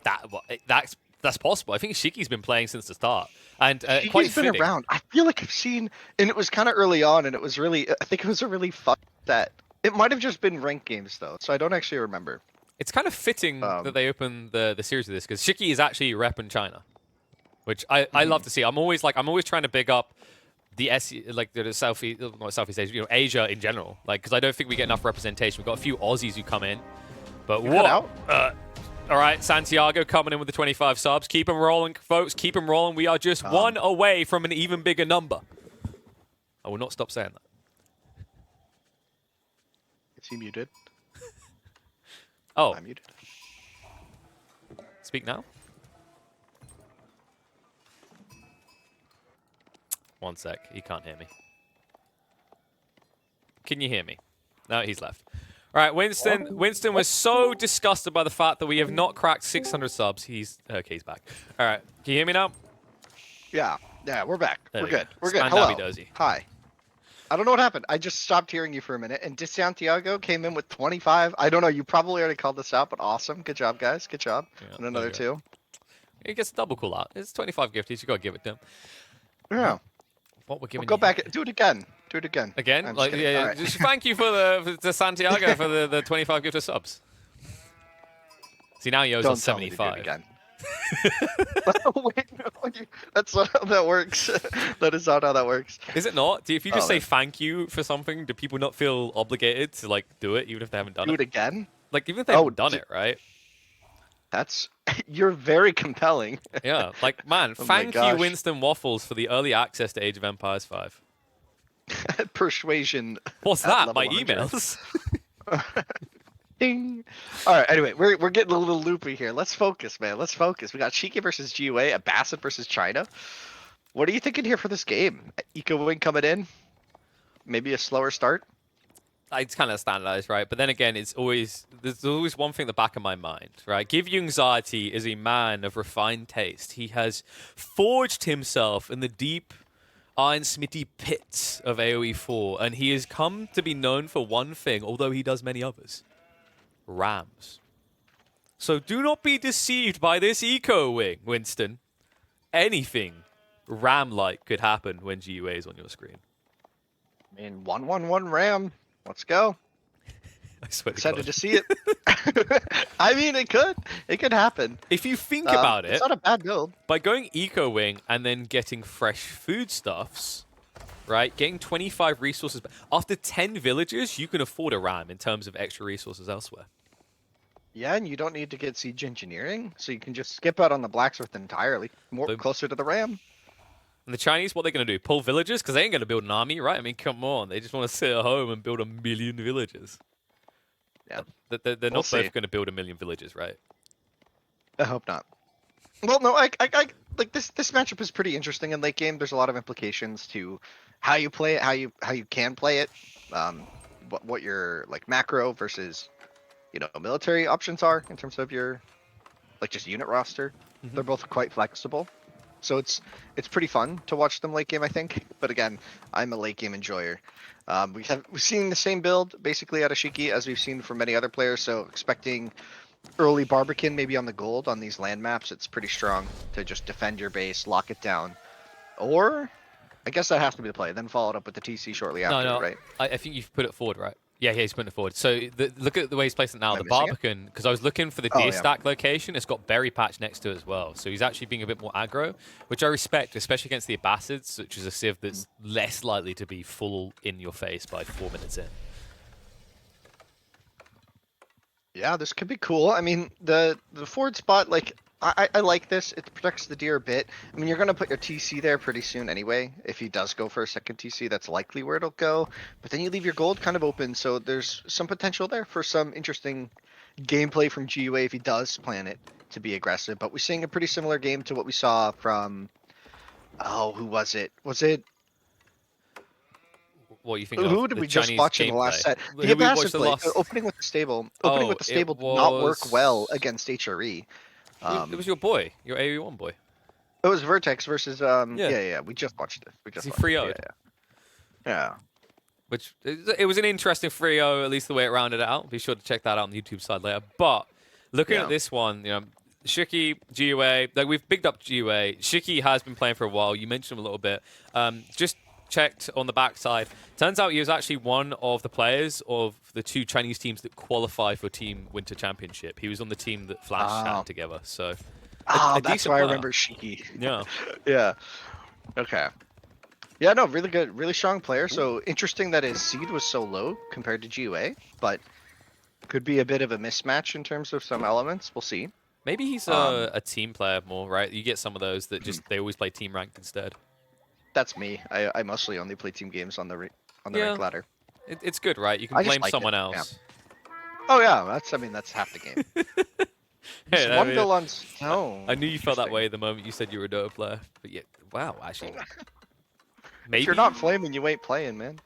That's possible. I think Shiki's been playing since the start, and He's quite been fitting. around. I feel like I've seen, and it was kind of early on, and it was really, I think it was a really fun set. It might have just been ranked games though, so I don't actually remember. It's kind of fitting that they open the series with this because Shiki is actually repping China, which I love to see. I'm always trying to big up the the Southeast, not Southeast Asia, you know, Asia in general, like because I don't think we get enough representation. We've got a few Aussies who come in, but what? All right, Santiago coming in with the 25 subs. Keep them rolling, folks. Keep them rolling. We are just one away from an even bigger number. I will not stop saying that. Is he muted? Oh. I'm muted. Speak now. One sec. He can't hear me. Can you hear me? No, he's left. All right, Winston. Winston was so disgusted by the fact that we have not cracked 600 subs. He's okay. He's back. All right, can you hear me now? Yeah, we're back. There We're good. go. We're good. Spandabi Hello. dozy. Hi. I don't know what happened. I just stopped hearing you for a minute, and Santiago came in with 25. I don't know. You probably already called this out, but awesome. Good job, guys. Good job. Yeah, and another 2. He gets a double call out. It's 25 gifties. You gotta give it to him. Yeah. What we're giving Go you. back. Do it again. Do it again. Again? Like, yeah. Right. Just thank you to Santiago for the 25 gifted subs. See, now he owes us 75. Again. Wait, no, that's not how that works. That is not how that works. Is it not? If you just say thank you for something, do people not feel obligated to like do it even if they haven't done it? Do it again? Like even if they haven't done it, right? That's you're very compelling. Yeah, like man, thank you WinstonWaffles for the early access to Age of Empires 5. Persuasion. What's that? My emails. Ding. All right. Anyway, we're getting a little loopy here. Let's focus, man. Let's focus. We got Shiki versus GiveUA, Bassett versus China. What are you thinking here for this game? Eco Wing coming in. Maybe a slower start. It's kind of standardized, right? But then again, there's always one thing in the back of my mind, right? GiveUAnxietty is a man of refined taste. He has forged himself in the deep iron-smithy pits of AoE 4, and he has come to be known for one thing, although he does many others. Rams. So do not be deceived by this Eco Wing, Winston. Anything ram-like could happen when GiveUA is on your screen. I mean, 1-1-1 ram. Let's go. I swear Excited to see it. I mean, it could happen. If you think about it, it's not a bad build. By going Eco Wing and then getting fresh foodstuffs, right? Getting 25 resources. After 10 villages, you can afford a ram in terms of extra resources elsewhere. Yeah, and you don't need to get siege engineering, so you can just skip out on the blacksmith entirely. Closer to the ram. And the Chinese, what are they going to do? Pull villages? Because they ain't going to build an army, right? I mean, come on. They just want to sit at home and build 1 million villages. Yeah. They're not both going to build 1 million villages, right? I hope not. Well, no, I like this matchup is pretty interesting in late game. There's a lot of implications to how you play it, how you can play it, what your like macro versus military options are in terms of your like just unit roster. Mm-hmm. They're both quite flexible. So it's pretty fun to watch them late game, I think. But again, I'm a late game enjoyer. We've seen the same build basically out of Shiki as we've seen from many other players. So expecting early Barbican maybe on the gold on these land maps, it's pretty strong to just defend your base, lock it down. Or I guess that has to be the play. Then followed up with the TC shortly after, right? I think you've put it forward, right? Yeah, he's putting it forward. So look at the way he's placing it now. The Barbican, because I was looking for the deer stack location, it's got berry patch next to it as well. So he's actually being a bit more aggro, which I respect, especially against the Abbasids, which is a civ that's less likely to be full in your face by 4 minutes in. Yeah, this could be cool. I mean, the forward spot, like, I like this. It protects the deer a bit. I mean, you're going to put your TC there pretty soon anyway. If he does go for a second TC, that's likely where it'll go. But then you leave your gold kind of open, so there's some potential there for some interesting gameplay from GiveUA if he does plan it to be aggressive. But we're seeing a pretty similar game to what we saw from... Oh, who was it? Was it... What you think? Who did we just watch in the last set? The Abbassid play, opening with the stable. Opening with the stable did not work well against HRE. It was your boy, your AE1 boy. It was Vertex versus yeah. We just watched it. We just watched 3-0'd. Yeah. Which it was an interesting 3-0, at least the way it rounded out. Be sure to check that out on the YouTube side later. But looking at this one, Shiki, GUA, like we've bigged up GUA. Shiki has been playing for a while. You mentioned him a little bit. Just checked on the backside. Turns out he was actually one of the players of the 2 Chinese teams that qualify for Team Winter Championship. He was on the team that Flash had together. So, Oh, a that's decent why I player. remember Shiki. Yeah. Yeah. Okay. Yeah, no, really good, really strong player. So interesting that his seed was so low compared to GUA, but could be a bit of a mismatch in terms of some elements. We'll see. Maybe he's Um, a team player more, right? You get some of those that just they always play team ranked instead. that's me. I mostly only play team games on the Yeah, rank ladder. it's good, right? You can I just blame like someone it. Yeah. else. Oh yeah, that's half the game. Just Hey, I one mean, bill on snow. I knew you felt that Interesting. way the moment you said you were a Dota player. But yeah, wow, actually, If you're maybe. not flaming, you ain't playing, man.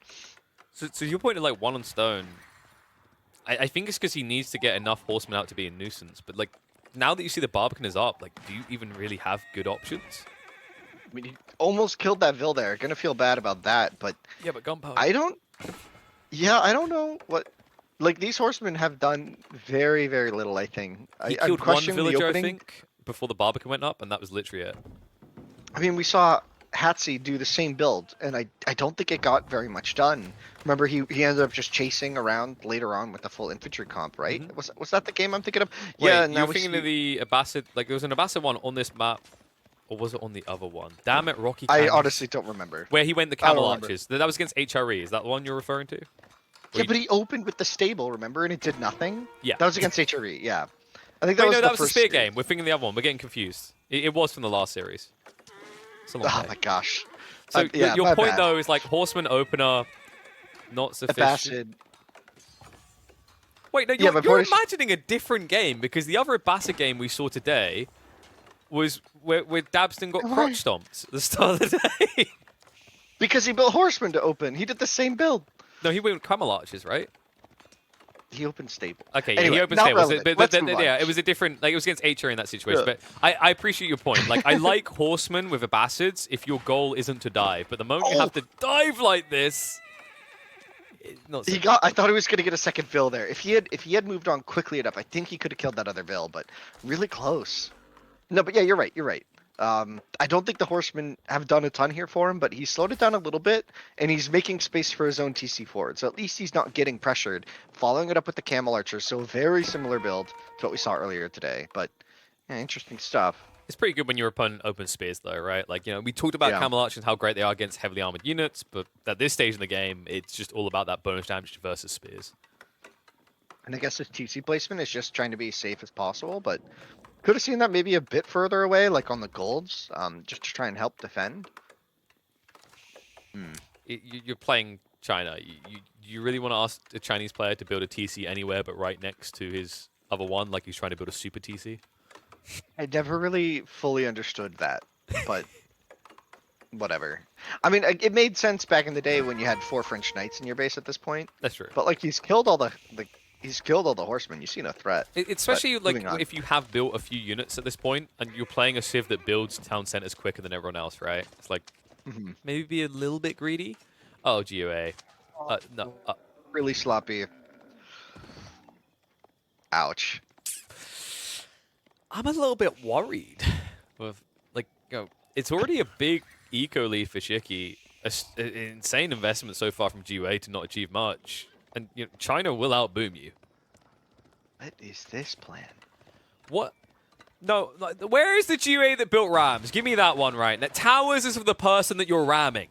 So your point of like 1 on stone, I think it's because he needs to get enough horsemen out to be a nuisance. But like now that you see the Barbican is up, like do you even really have good options? I mean, he almost killed that Vil there. Gonna feel bad about that, but Yeah, but gunpowder. I don't. Yeah, I don't know what. Like these horsemen have done very, very little. I think. He I'm killed one questioning the villager, I opening. think, before the Barbican went up, and that was literally it. I mean, we saw Hatsi do the same build, and I don't think it got very much done. Remember, he ended up just chasing around later on with the full infantry comp, right? Mhm. Was that the game I'm thinking of? Yeah. Wait, Now you're we thinking see. of the Abbasid? Like there was an Abbasid one on this map, or was it on the other one? Damn it, Rocky I Canyons. honestly don't remember. Where he went the I don't camel remember. archers. That was against HRE. Is that the one you're referring to? Or Yeah, you- but he opened with the stable, remember, and it did nothing. Yeah. That was against HRE. Yeah, I think that Wait, was no, the that was the first spear series. game. We're thinking the other one. We're getting confused. It was from the last series. It's a long Oh day. my gosh. So Yeah, your my point bad. though is like horseman opener, not sufficient. Abbasid. Wait, no, Yeah, my you're point is imagining a different game because the other Abbasid game we saw today was where Dabston got why? crotch stomped at the start of the day. Because he built horsemen to open. He did the same build. No, he went camel archers, right? He opened stable. Okay, yeah, Anyway, he opened not stables. relevant. Let's move on. Yeah, it was a different, like, it was against HR in that situation. Yeah. But I appreciate your point. Like, I like horsemen with Abbasids if your goal isn't to dive. But the moment you Oh, have to dive like this, it's not so he got. I thought he was gonna get a second Vil there. If he had moved on quickly enough, I think he could have killed that other Vil. But really close. No, but yeah, you're right. You're right. I don't think the horsemen have done a ton here for him, but he slowed it down a little bit, and he's making space for his own TC forward. So at least he's not getting pressured. Following it up with the camel archer, so very similar build to what we saw earlier today. But yeah, interesting stuff. It's pretty good when your opponent opens spears, though, right? Like, you know, we talked about Yeah. camel archers, how great they are against heavily armored units, but at this stage in the game, it's just all about that bonus damage versus spears. And I guess his TC placement is just trying to be as safe as possible, but could have seen that maybe a bit further away, like on the golds, just to try and help defend. You're playing China. You really want to ask a Chinese player to build a TC anywhere but right next to his other one, like he's trying to build a super TC? I never really fully understood that, but whatever. I mean, it made sense back in the day when you had 4 French knights in your base at this point, That's true. but like he's killed all the he's killed all the horsemen. You see no threat. Especially like moving on. if you have built a few units at this point and you're playing a civ that builds town centers quicker than everyone else, right? It's like Mhm. maybe be a little bit greedy. Oh, GOA. No. Really sloppy. Ouch. I'm a little bit worried. With like, you know, it's already a big eco lead for Shiki. An insane investment so far from GOA to not achieve much, and you know, China will outboom you. What is this plan? What? No, like, where is the GA that built rams? Give me that one right. That towers is of the person that you're ramming.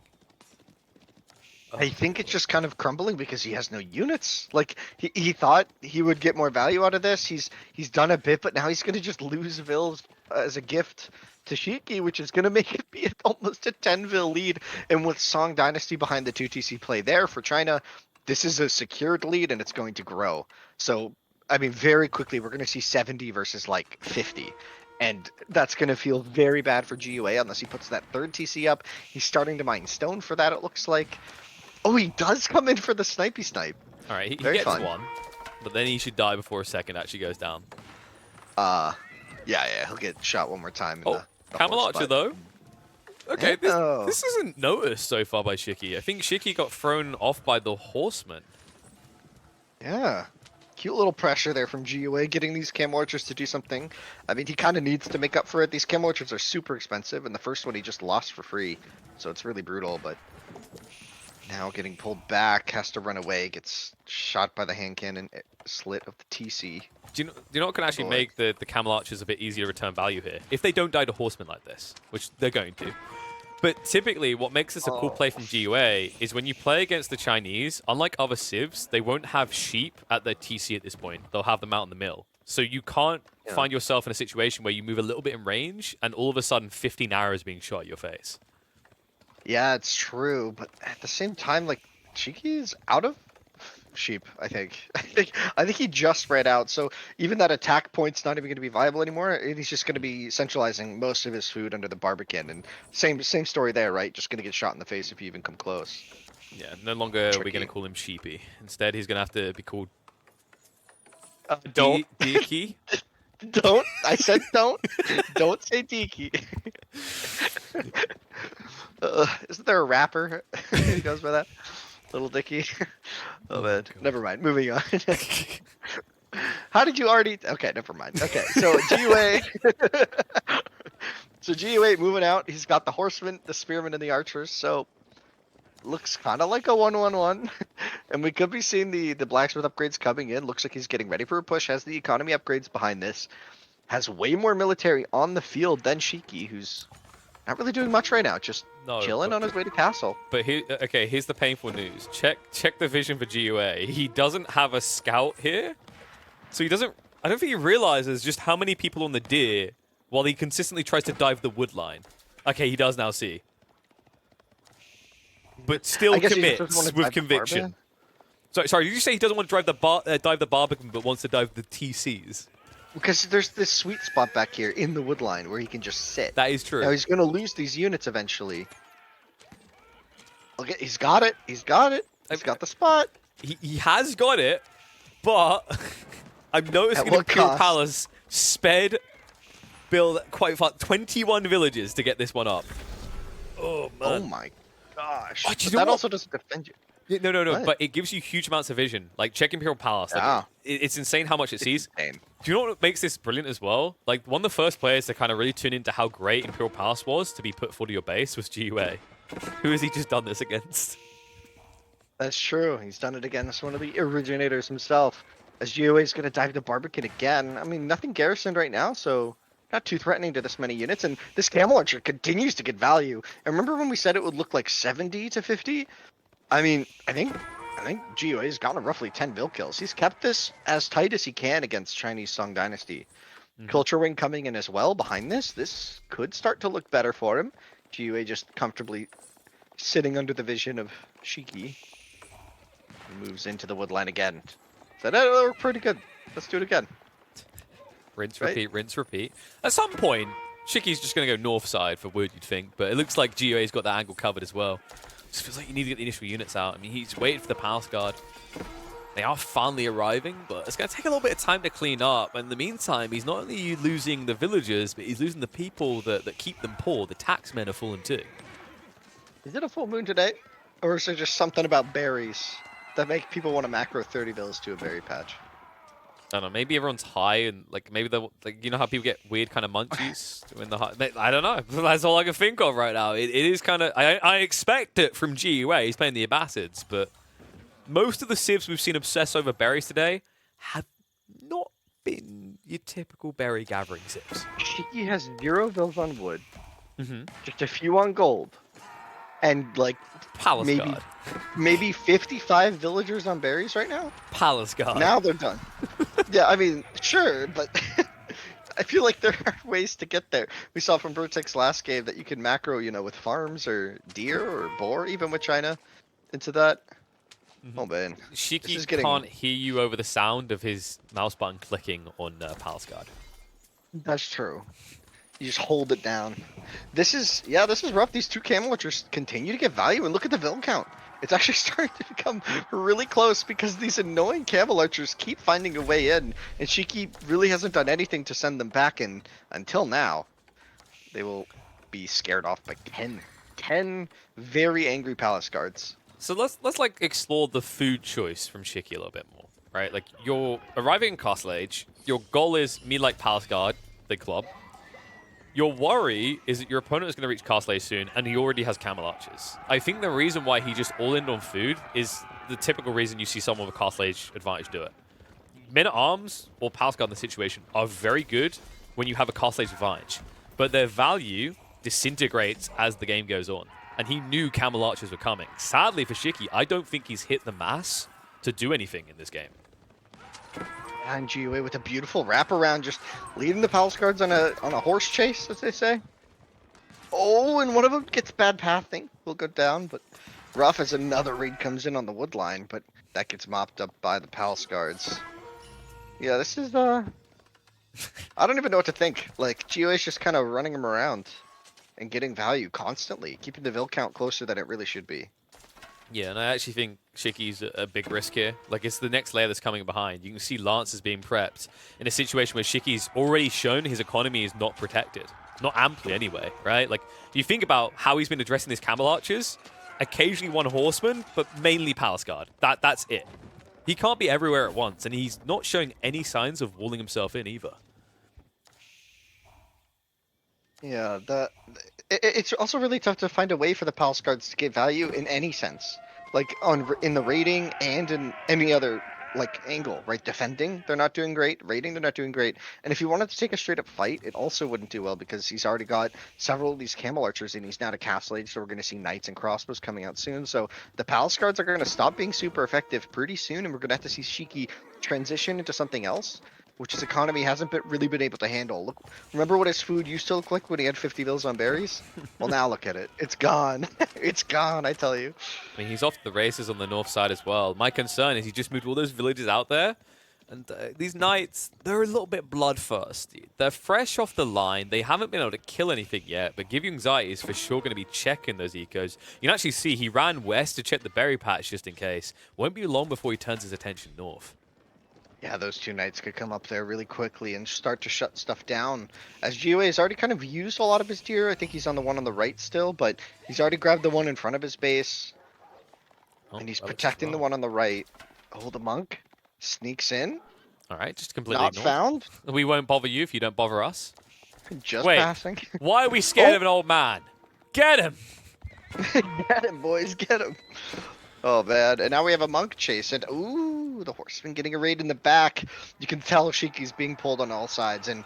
I think it's just kind of crumbling because he has no units. Like he thought he would get more value out of this. He's done a bit, but now he's gonna just lose Vils as a gift to Shiki, which is gonna make it be almost a 10 Vil lead. And with Song Dynasty behind the 2TC play there for China, this is a secured lead and it's going to grow. So I mean, very quickly we're gonna see 70 versus like 50. And that's going to feel very bad for GUA unless he puts that third TC up. He's starting to mine stone for that, it looks like. Oh, he does come in for the snipey snipe. All right, he Very gets fun. one, but then he should die before a second actually goes down. Yeah, he'll get shot one more time. In the Camel horse Archer butt. though. Okay, Oh. this isn't noticed so far by Shiki. I think Shiki got thrown off by the horseman. Yeah. Cute little pressure there from GUA, getting these camel archers to do something. I mean, he kind of needs to make up for it. These camel archers are super expensive, and the first one he just lost for free, so it's really brutal. But now getting pulled back, has to run away, gets shot by the hand cannon slit of the TC. Do you know what can actually make the camel archers a bit easier to return value here? If they don't die to horsemen like this, which they're going to. But typically, what makes this a cool play from GUA is when you play against the Chinese, unlike other civs, they won't have sheep at their TC at this point. They'll have them out in the mill. So you can't find yourself in a situation where you move a little bit in range and all of a sudden 15 arrows being shot at your face. Yeah, it's true, but at the same time, like, Shiki is out of sheep, I think. I think he just ran out, so even that attack point's not even going to be viable anymore. He's just going to be centralizing most of his food under the barbican, and same story there, right? Just going to get shot in the face if you even come close. Yeah, no longer are we going to call him Sheepy. Instead, he's going to have to be called Don't. Diki. Don't. I said don't. Don't say Diki. Isn't there a rapper who goes by that? Little Dicky. Oh man, never mind. Moving on. How did you already? Okay, never mind. Okay, so GUA. So GUA moving out. He's got the horsemen, the spearmen, and the archers. So looks kind of like a 1-1-1, and we could be seeing the blacksmith upgrades coming in. Looks like he's getting ready for a push. Has the economy upgrades behind this. Has way more military on the field than Shiki, who's not really doing much right now. Just chilling on his way to castle. But okay, here's the painful news. Check the vision for GUA. He doesn't have a scout here, so he doesn't. I don't think he realizes just how many people on the deer while he consistently tries to dive the wood line. Okay, he does now see, but still commits with conviction. Sorry, did you say he doesn't want to dive the barbican, but wants to dive the TCs? Because there's this sweet spot back here in the wood line where he can just sit. That is true. Now he's going to lose these units eventually. Okay, he's got it. He's got it. He's got the spot. He has got it, but I'm noticing Imperial Palace sped build quite far. 21 villages to get this one up. Oh, man. Oh, my gosh. Oh, but that also doesn't defend you. Yeah, no, but it gives you huge amounts of vision. Like, check Imperial Palace. Like, it's insane how much it sees. Insane. Do you know what makes this brilliant as well? Like, one of the first players to kind of really tune into how great Imperial Palace was to be put forward to your base was GUA. Who has he just done this against? That's true. He's done it against one of the originators himself. As GUA is going to dive the Barbican again. I mean, nothing garrisoned right now, so not too threatening to this many units. And this Camel Archer continues to get value. And remember when we said it would look like 70 to 50? I mean, I think GUA's gotten roughly 10 Vil kills. He's kept this as tight as he can against Chinese Song Dynasty. Culture Wing coming in as well behind this. This could start to look better for him. GUA just comfortably sitting under the vision of Shiki. He moves into the woodline again. So that looked pretty good. Let's do it again. Rinse, repeat, rinse, repeat. At some point, Shiki's just going to go north side for wood, you'd think. But it looks like GUA's got that angle covered as well. Just feels like you need to get the initial units out. I mean, he's waiting for the Palace Guard. They are finally arriving, but it's going to take a little bit of time to clean up. And in the meantime, he's not only losing the villagers, but he's losing the people that keep them poor. The taxmen are falling too. Is it a full moon today? Or is there just something about berries that make people want to macro 30 bills to a berry patch? I don't know. Maybe everyone's high and like maybe they're like, you know how people get weird kind of munchies when the high. I don't know. That's all I can think of right now. It is kind of. I expect it from GUA. He's playing the Abbasids, but most of the civs we've seen obsess over berries today have not been your typical berry gathering civs. Shiki has 0 bills on wood, just a few on gold, and like Palace Guard. Maybe 55 villagers on berries right now. Palace Guard. Now they're done. Yeah, I mean, sure, but I feel like there are ways to get there. We saw from Vertex last game that you can macro, with farms or deer or boar, even with China, into that. Oh man, Shiki can't hear you over the sound of his mouse button clicking on Palace Guard. That's true. You just hold it down. This is rough. These two camel archers continue to get value, and look at the vil count. It's actually starting to become really close because these annoying camel archers keep finding a way in, and Shiki really hasn't done anything to send them back in until now. They will be scared off by 10 very angry palace guards. So let's like explore the food choice from Shiki a little bit more, right? Like, you're arriving in Castle Age. Your goal is me like Palace Guard, big club. Your worry is that your opponent is going to reach Castle Age soon, and he already has Camel Archers. I think the reason why he just all-in on food is the typical reason you see someone with Castle Age advantage do it. Men-at-Arms or Palace Guard in the situation are very good when you have a Castle Age advantage, but their value disintegrates as the game goes on. And he knew Camel Archers were coming. Sadly for Shiki, I don't think he's hit the mass to do anything in this game. And GUA with a beautiful wraparound, just leading the Palace Guards on a horse chase, as they say. Oh, and one of them gets bad pathing. Will go down, but rough as another raid comes in on the wood line, but that gets mopped up by the Palace Guards. Yeah, this is I don't even know what to think. Like, GUA is just kind of running him around and getting value constantly, keeping the Vil count closer than it really should be. Yeah, and I actually think Shiki's a big risk here. Like, it's the next layer that's coming behind. You can see Lance is being prepped in a situation where Shiki's already shown his economy is not protected. Not amply, anyway, right? Like, you think about how he's been addressing his Camel Archers, occasionally one Horseman, but mainly Palace Guard. That's it. He can't be everywhere at once, and he's not showing any signs of walling himself in either. Yeah, it's also really tough to find a way for the Palace Guards to get value in any sense. Like, in the raiding and in any other, like, angle, right? Defending, they're not doing great. Raiding, they're not doing great. And if he wanted to take a straight-up fight, it also wouldn't do well because he's already got several of these Camel Archers and he's now to Castle Age, so we're going to see Knights and Crossbows coming out soon. So the Palace Guards are going to stop being super effective pretty soon, and we're going to have to see Shiki transition into something else, which his economy hasn't really been able to handle. Look, remember what his food used to look like when he had 50 mils on berries? Well, now look at it. It's gone. It's gone, I tell you. I mean, he's off the races on the north side as well. My concern is he just moved all those villages out there. And these Knights, they're a little bit bloodthirsty. They're fresh off the line. They haven't been able to kill anything yet, but GiveUAnxietty is for sure going to be checking those ecos. You can actually see he ran west to check the berry patch just in case. Won't be long before he turns his attention north. Yeah, those two Knights could come up there really quickly and start to shut stuff down. As GUA has already kind of used a lot of his deer. I think he's on the one on the right still, but he's already grabbed the one in front of his base. Oh, and he's protecting the one on the right. Oh, the monk sneaks in. All right, just completely Not ignored. found. We won't bother you if you don't bother us. Just Wait, passing. why are we scared of an old man? Get him! Get him, boys, get him. Oh, man. And now we have a monk chase. And, ooh, the horseman getting a raid in the back. You can tell Shiki's being pulled on all sides. And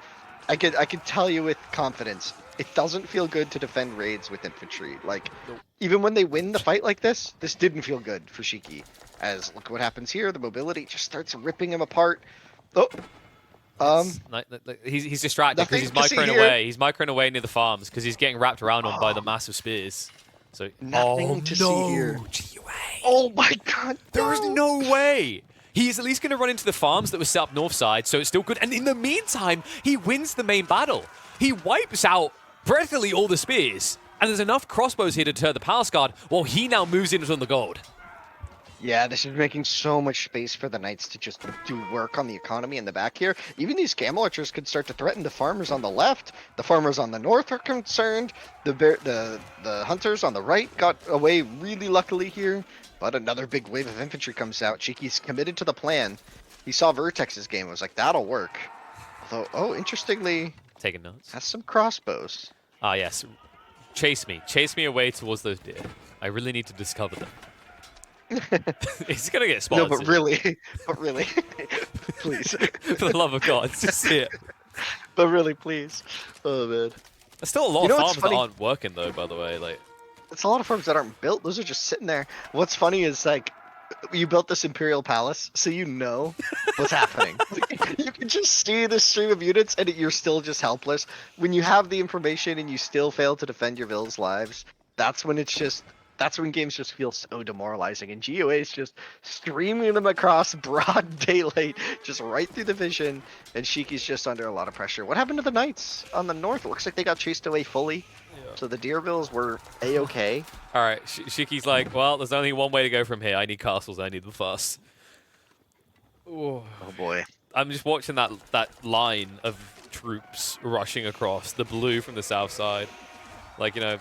I can tell you with confidence, it doesn't feel good to defend raids with infantry. Like, even when they win the fight like this didn't feel good for Shiki. As, look what happens here. The mobility just starts ripping him apart. Oh. He's distracted because he's microing away. He's microing away near the farms because he's getting wrapped around on by the massive spears. So nothing to see here. Oh my god! There is no way. He's at least going to run into the farms that were set up north side, so it's still good. And in the meantime, he wins the main battle. He wipes out practically all the spears, and there's enough crossbows here to deter the Palace Guard, while he now moves in on the gold. Yeah, this is making so much space for the Knights to just do work on the economy in the back here. Even these Camel Archers could start to threaten the farmers on the left. The farmers on the north are concerned. The hunters on the right got away really luckily here. But another big wave of infantry comes out. Shiki's committed to the plan. He saw Vertex's game and was like, that'll work. Although, oh, interestingly, taking notes. Has some crossbows. Ah, yes. Chase me away towards those deer. I really need to discover them. He's gonna get spotted. No, but really, please. For the love of God, just see it. But really, please. Oh man. There's still a lot of farms that aren't working though. By the way, like it's a lot of farms that aren't built. Those are just sitting there. What's funny is like you built this Imperial Palace, so you know what's happening. You can just see the stream of units, and you're still just helpless. When you have the information and you still fail to defend your Vil's lives, that's when games just feel so demoralizing, and GUA is just streaming them across broad daylight, just right through the vision, and Shiki's just under a lot of pressure. What happened to the Knights on the north? It looks like they got chased away fully, so the Deervilles were A-okay. All right, Shiki's like, well, there's only one way to go from here. I need castles, I need them fast. Oh boy. I'm just watching that line of troops rushing across, the blue from the south side. Like, you know,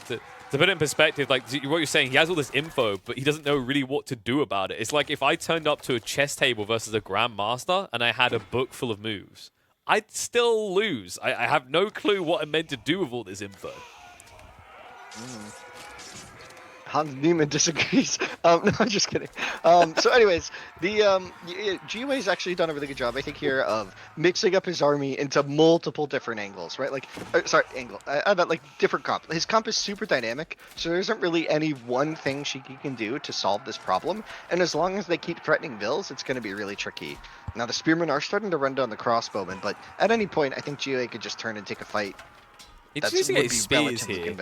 To put it in perspective, like what you're saying, he has all this info, but he doesn't know really what to do about it. It's like if I turned up to a chess table versus a grandmaster and I had a book full of moves, I'd still lose. I have no clue what I'm meant to do with all this info. Hans Neiman disagrees. No, I'm just kidding. So anyways, the GUA's actually done a really good job, I think, here of mixing up his army into multiple different angles, right? Like, I meant like different comp. His comp is super dynamic, so there isn't really any one thing Shiki can do to solve this problem. And as long as they keep threatening Bills, it's going to be really tricky. Now the Spearmen are starting to run down the crossbowmen, but at any point, I think GUA could just turn and take a fight. It's just to get his spears here.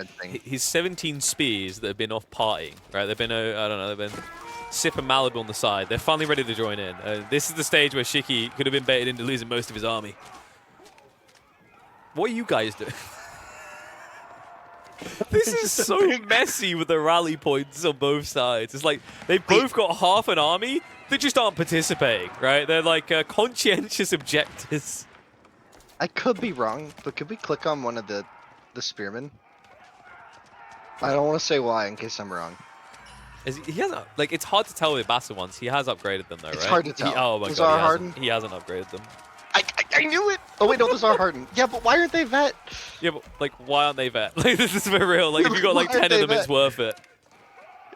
His 17 spears that have been off partying, right? They've been, I don't know, they've been sipping Malibu on the side. They're finally ready to join in. This is the stage where Shiki could have been baited into losing most of his army. What are you guys doing? This is so messy with the rally points on both sides. It's like they've both got half an army that just aren't participating, right? They're like conscientious objectors. I could be wrong, but could we click on one of the spearmen? I don't want to say why in case I'm wrong. He hasn't, like, it's hard to tell with Bassa ones. He has upgraded them though, right? It's hard to tell. Oh my those god, are hardened. He hasn't upgraded them. I knew it. Oh wait, no, those are hardened. Yeah, but why aren't they vet? Yeah, but like, why aren't they vet? Like, this is for real. Like, if you got like 10 of them, it's worth it.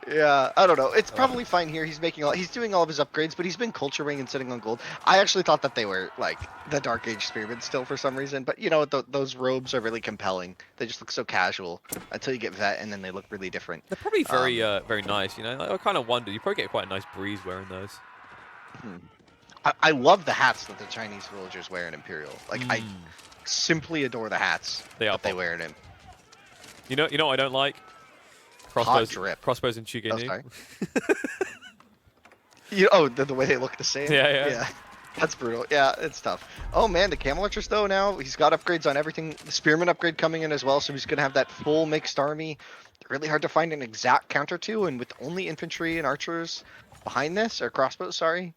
Yeah, I don't know. It's probably fine here. He's making he's doing all of his upgrades, but he's been culture wing and sitting on gold. I actually thought that they were like the Dark Age spearmen still for some reason, but you know what? Those robes are really compelling. They just look so casual until you get vet, and then they look really different. They're probably very very nice. You know, like, I kind of wonder. You probably get quite a nice breeze wearing those. I love the hats that the Chinese villagers wear in Imperial. Like I simply adore the hats that they wear in him. You know what I don't like? Crossbows and Chugenu. Oh, sorry. The way they look the same. Yeah. That's brutal. Yeah, it's tough. Oh man, the Camel Archers though now he's got upgrades on everything. The Spearman upgrade coming in as well, so he's gonna have that full mixed army. Really hard to find an exact counter to, and with only infantry and archers behind this, or crossbows, sorry,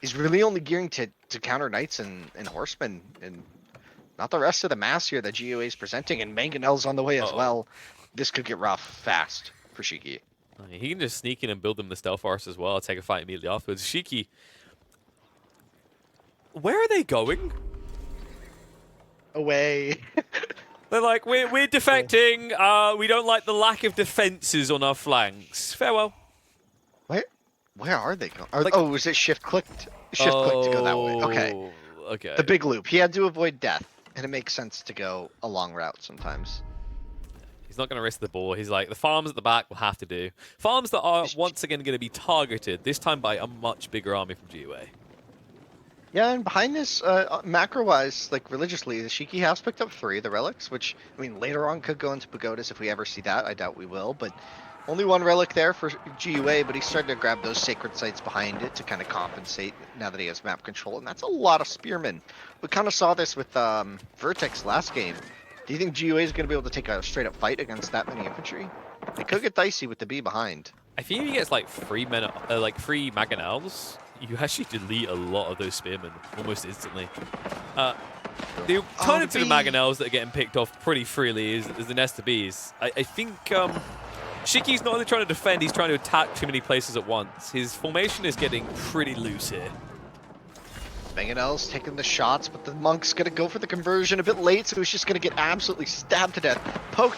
he's really only gearing to counter knights and horsemen, and not the rest of the mass here that GUA is presenting. And Manganel's on the way as well. This could get rough fast for Shiki. He can just sneak in and build them the stealth forest as well. Take a fight immediately afterwards. Shiki, where are they going? Away. They're like, we're defecting. We don't like the lack of defenses on our flanks. Farewell. Where are they going? Was it shift clicked? Shift clicked to go that way. Okay. The big loop. He had to avoid death, and it makes sense to go a long route sometimes. He's not going to risk the ball. He's like, the farms at the back will have to do. Farms that are once again going to be targeted, this time by a much bigger army from GUA. Yeah, and behind this, macro-wise, like religiously, the Shiki has picked up 3 of the relics, which, I mean, later on could go into pagodas if we ever see that. I doubt we will, but only 1 relic there for GUA, but he's starting to grab those sacred sites behind it to kind of compensate now that he has map control, and that's a lot of spearmen. We kind of saw this with Vertex last game. Do you think GUA is going to be able to take a straight-up fight against that many infantry? It could get dicey with the B behind. I think if he gets like 3 Manganels, you actually delete a lot of those spearmen almost instantly. The alternative to the Manganels that are getting picked off pretty freely is the nest of bees. I think Shiki's not only trying to defend, he's trying to attack too many places at once. His formation is getting pretty loose here. Manganel's taking the shots, but the monk's going to go for the conversion a bit late, so he's just going to get absolutely stabbed to death. Poke,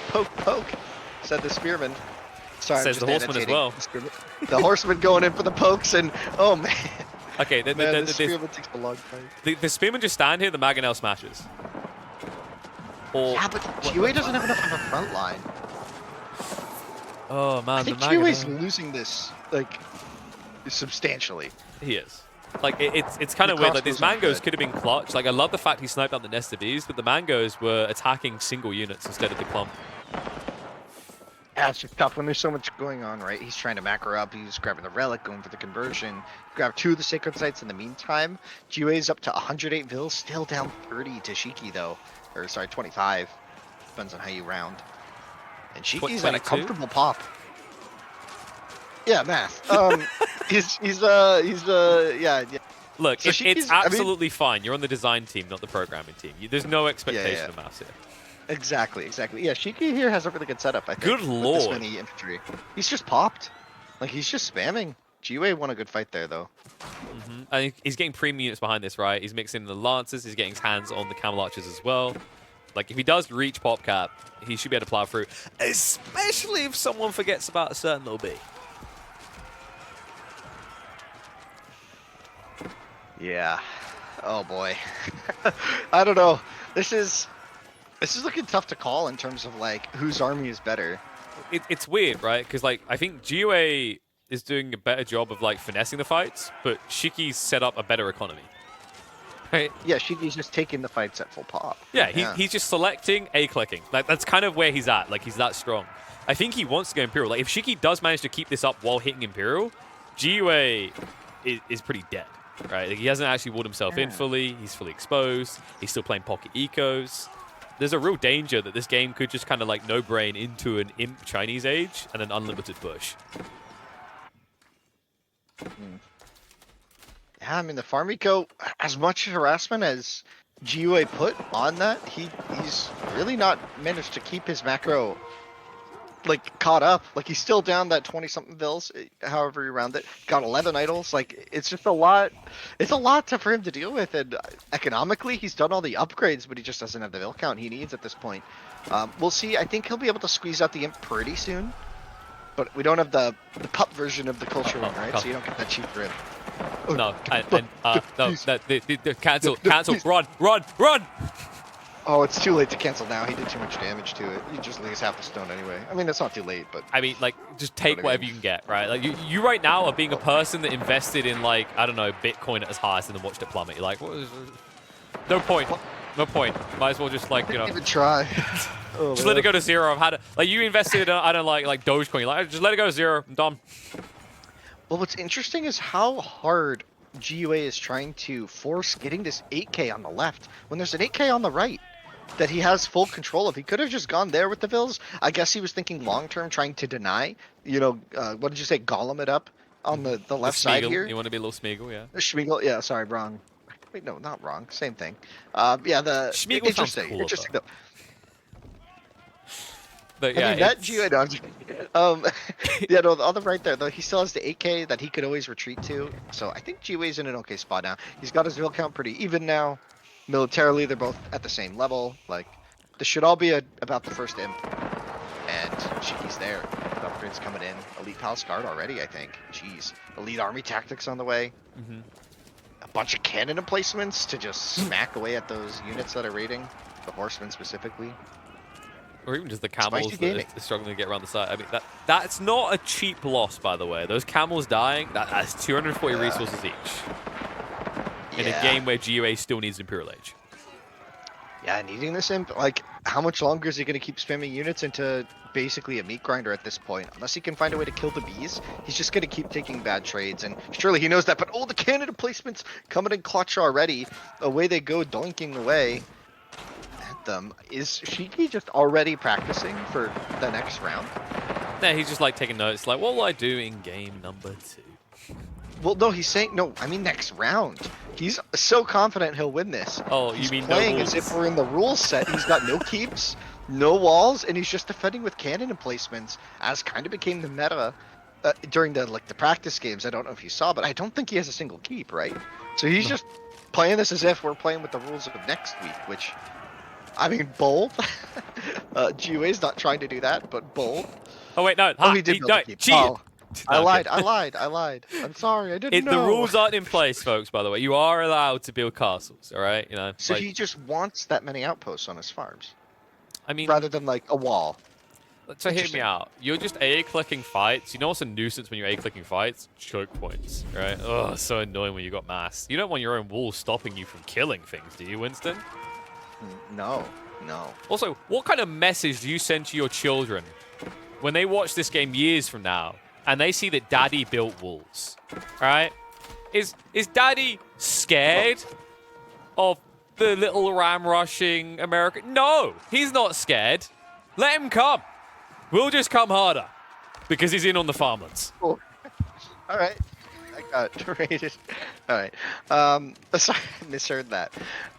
said the spearman. Sorry, says the horseman as well. The horseman going in for the pokes, and oh man. Okay, the spearman takes a long fight. The spearman just stand here, the Manganel smashes. Yeah, but GUA doesn't have enough of a front line. Oh man, I think GUA's losing this, like, substantially. He is. Like, it's kind of weird. Like, these mangoes could have been clutch. Like, I love the fact he sniped out the nest of bees, but the mangoes were attacking single units instead of the clump. Yeah, it's just tough when there's so much going on, right? He's trying to macro up. He's grabbing the relic, going for the conversion. Grab 2 of the sacred sites in the meantime. GUA's up to 108 vills, still down 30 to Shiki, though. Or, sorry, 25. Depends on how you round. And Shiki's at a comfortable pop. Yeah, math. Yeah. Look, so it's absolutely fine. You're on the design team, not the programming team. There's no expectation of maths here. Exactly, exactly. Yeah, Shiki here has a really good setup, I think. Good With this lord. many infantry. He's just popped. Like, he's just spamming. GiveUA won a good fight there, though. I think he's getting premium units behind this, right? He's mixing the Lancers, he's getting his hands on the Camel Archers as well. Like, if he does reach pop cap, he should be able to plow through. Especially if someone forgets about a certain little bee. Yeah. Oh, boy. I don't know. This is looking tough to call in terms of, like, whose army is better. It's weird, right? Because, like, I think GiveUA is doing a better job of, like, finessing the fights, but Shiki's set up a better economy. Right? Yeah, Shiki's just taking the fights at full pop. Yeah, he's just selecting, A-clicking. Like, that's kind of where he's at. Like, he's that strong. I think he wants to go Imperial. Like, if Shiki does manage to keep this up while hitting Imperial, GiveUA is pretty dead, right? Like, he hasn't actually walled himself in fully. He's fully exposed. He's still playing pocket ecos. There's a real danger that this game could just kind of, like, no-brain into an imp Chinese age and an unlimited bush. Yeah, I mean, the farm eco, as much harassment as GiveUA put on that, he's really not managed to keep his macro, like, caught up. Like, he's still down that 20-something vills, however you round it. Got 11 idols. Like, it's just a lot. It's a lot for him to deal with. And economically, he's done all the upgrades, but he just doesn't have the vill count he needs at this point. We'll see. I think he'll be able to squeeze out the imp pretty soon. But we don't have the pup version of the culture one, right? So you don't get that cheap rib. No, no, cancel, run! Oh, it's too late to cancel now. He did too much damage to it. You just lose half the stone anyway. I mean, that's not too late, but... I mean, like, just take whatever you can get, right? Like, you right now are being a person that invested in, like, I don't know, Bitcoin at its highest and then watched it plummet. You're like, what is... No point. No point. Might as well just, like, you know... Even try. Just let it go to zero. I've had it. Like, you invested in, I don't like Dogecoin. You're like, just let it go to zero. I'm done. Well, what's interesting is how hard GiveUA is trying to force getting this 8k on the left when there's an 8k on the right that he has full control of. He could have just gone there with the vills. I guess he was thinking long-term, trying to deny, you know, what did you say, golem it up on the left side here? You want to be a little Smeagol, yeah. Schmeagol, yeah, sorry, wrong. Wait, no, not wrong. Same thing. Yeah, the... Schmeagol interesting, sounds interesting, cooler, though. But yeah, I mean, that GiveUA, no, I'm just kidding. Yeah, no, on the right there, though, he still has the 8k that he could always retreat to. So I think GiveUA's in an okay spot now. He's got his vill count pretty even now. Militarily, they're both at the same level. Like, this should all be about the first imp. And Shiki's there. The upgrades coming in. Elite Palace Guard already, I think. Jeez. Elite Army Tactics on the way. A bunch of cannon emplacements to just smack away at those units that are raiding. The horsemen specifically. Or even just the camels that are struggling to get around the side. I mean, that's not a cheap loss, by the way. Those camels dying, that's 240 resources each. In a game where GiveUA still needs Imperial Age. Yeah, needing this imp, like, how much longer is he going to keep spamming units into basically a meat grinder at this point? Unless he can find a way to kill the bees, he's just going to keep taking bad trades, and surely he knows that, but oh, the cannon placements coming in clutch already. Away they go, doinking away at them. Is Shiki just already practicing for the next round? Yeah, he's just, like, taking notes, like, what will I do in game number 2? Well, no, he's saying, no, I mean next round. He's so confident he'll win this. Oh, he's you mean playing no as walls? if we're in the rules set. He's got no keeps, no walls, and he's just defending with cannon emplacements, as kind of became the meta during the practice games. I don't know if you saw, but I don't think he has a single keep, right? So he's just playing this as if we're playing with the rules of next week, which, I mean, bold. GiveUA's not trying to do that, but bold. Oh wait, no. Oh, he did build a keep. Cheated. Oh. I lied. I'm sorry. I didn't know. The rules aren't in place, folks, by the way. You are allowed to build castles, all right? You know. So he just wants that many outposts on his farms. I mean, rather than like a wall. So hear me out. You're just A-clicking fights. You know what's a nuisance when you're A-clicking fights? Choke points, right? Oh, so annoying when you got mass. You don't want your own walls stopping you from killing things, do you, Winston? No, no. Also, what kind of message do you send to your children when they watch this game years from now and they see that Daddy built walls? Right? Is Daddy scared of the little ram rushing America? No, he's not scared. Let him come. We'll just come harder because he's in on the farmlands. Cool. All right. I got rated. All right. Sorry, I misheard that.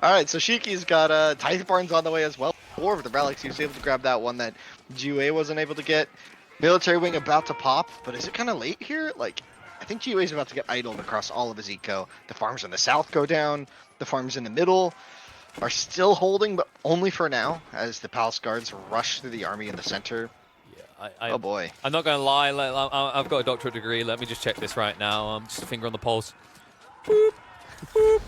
All right, so Shiki's got Tithe Barns on the way as well. 4 of the relics. He was able to grab that one that GUA wasn't able to get. Military wing about to pop, but is it kind of late here? Like, I think GUA is about to get idled across all of his eco. The farms in the south go down. The farms in the middle are still holding, but only for now, as the palace guards rush through the army in the center. Yeah, Oh boy. I'm not going to lie. I've got a doctorate degree. Let me just check this right now. Just a finger on the pulse. Boop, boop,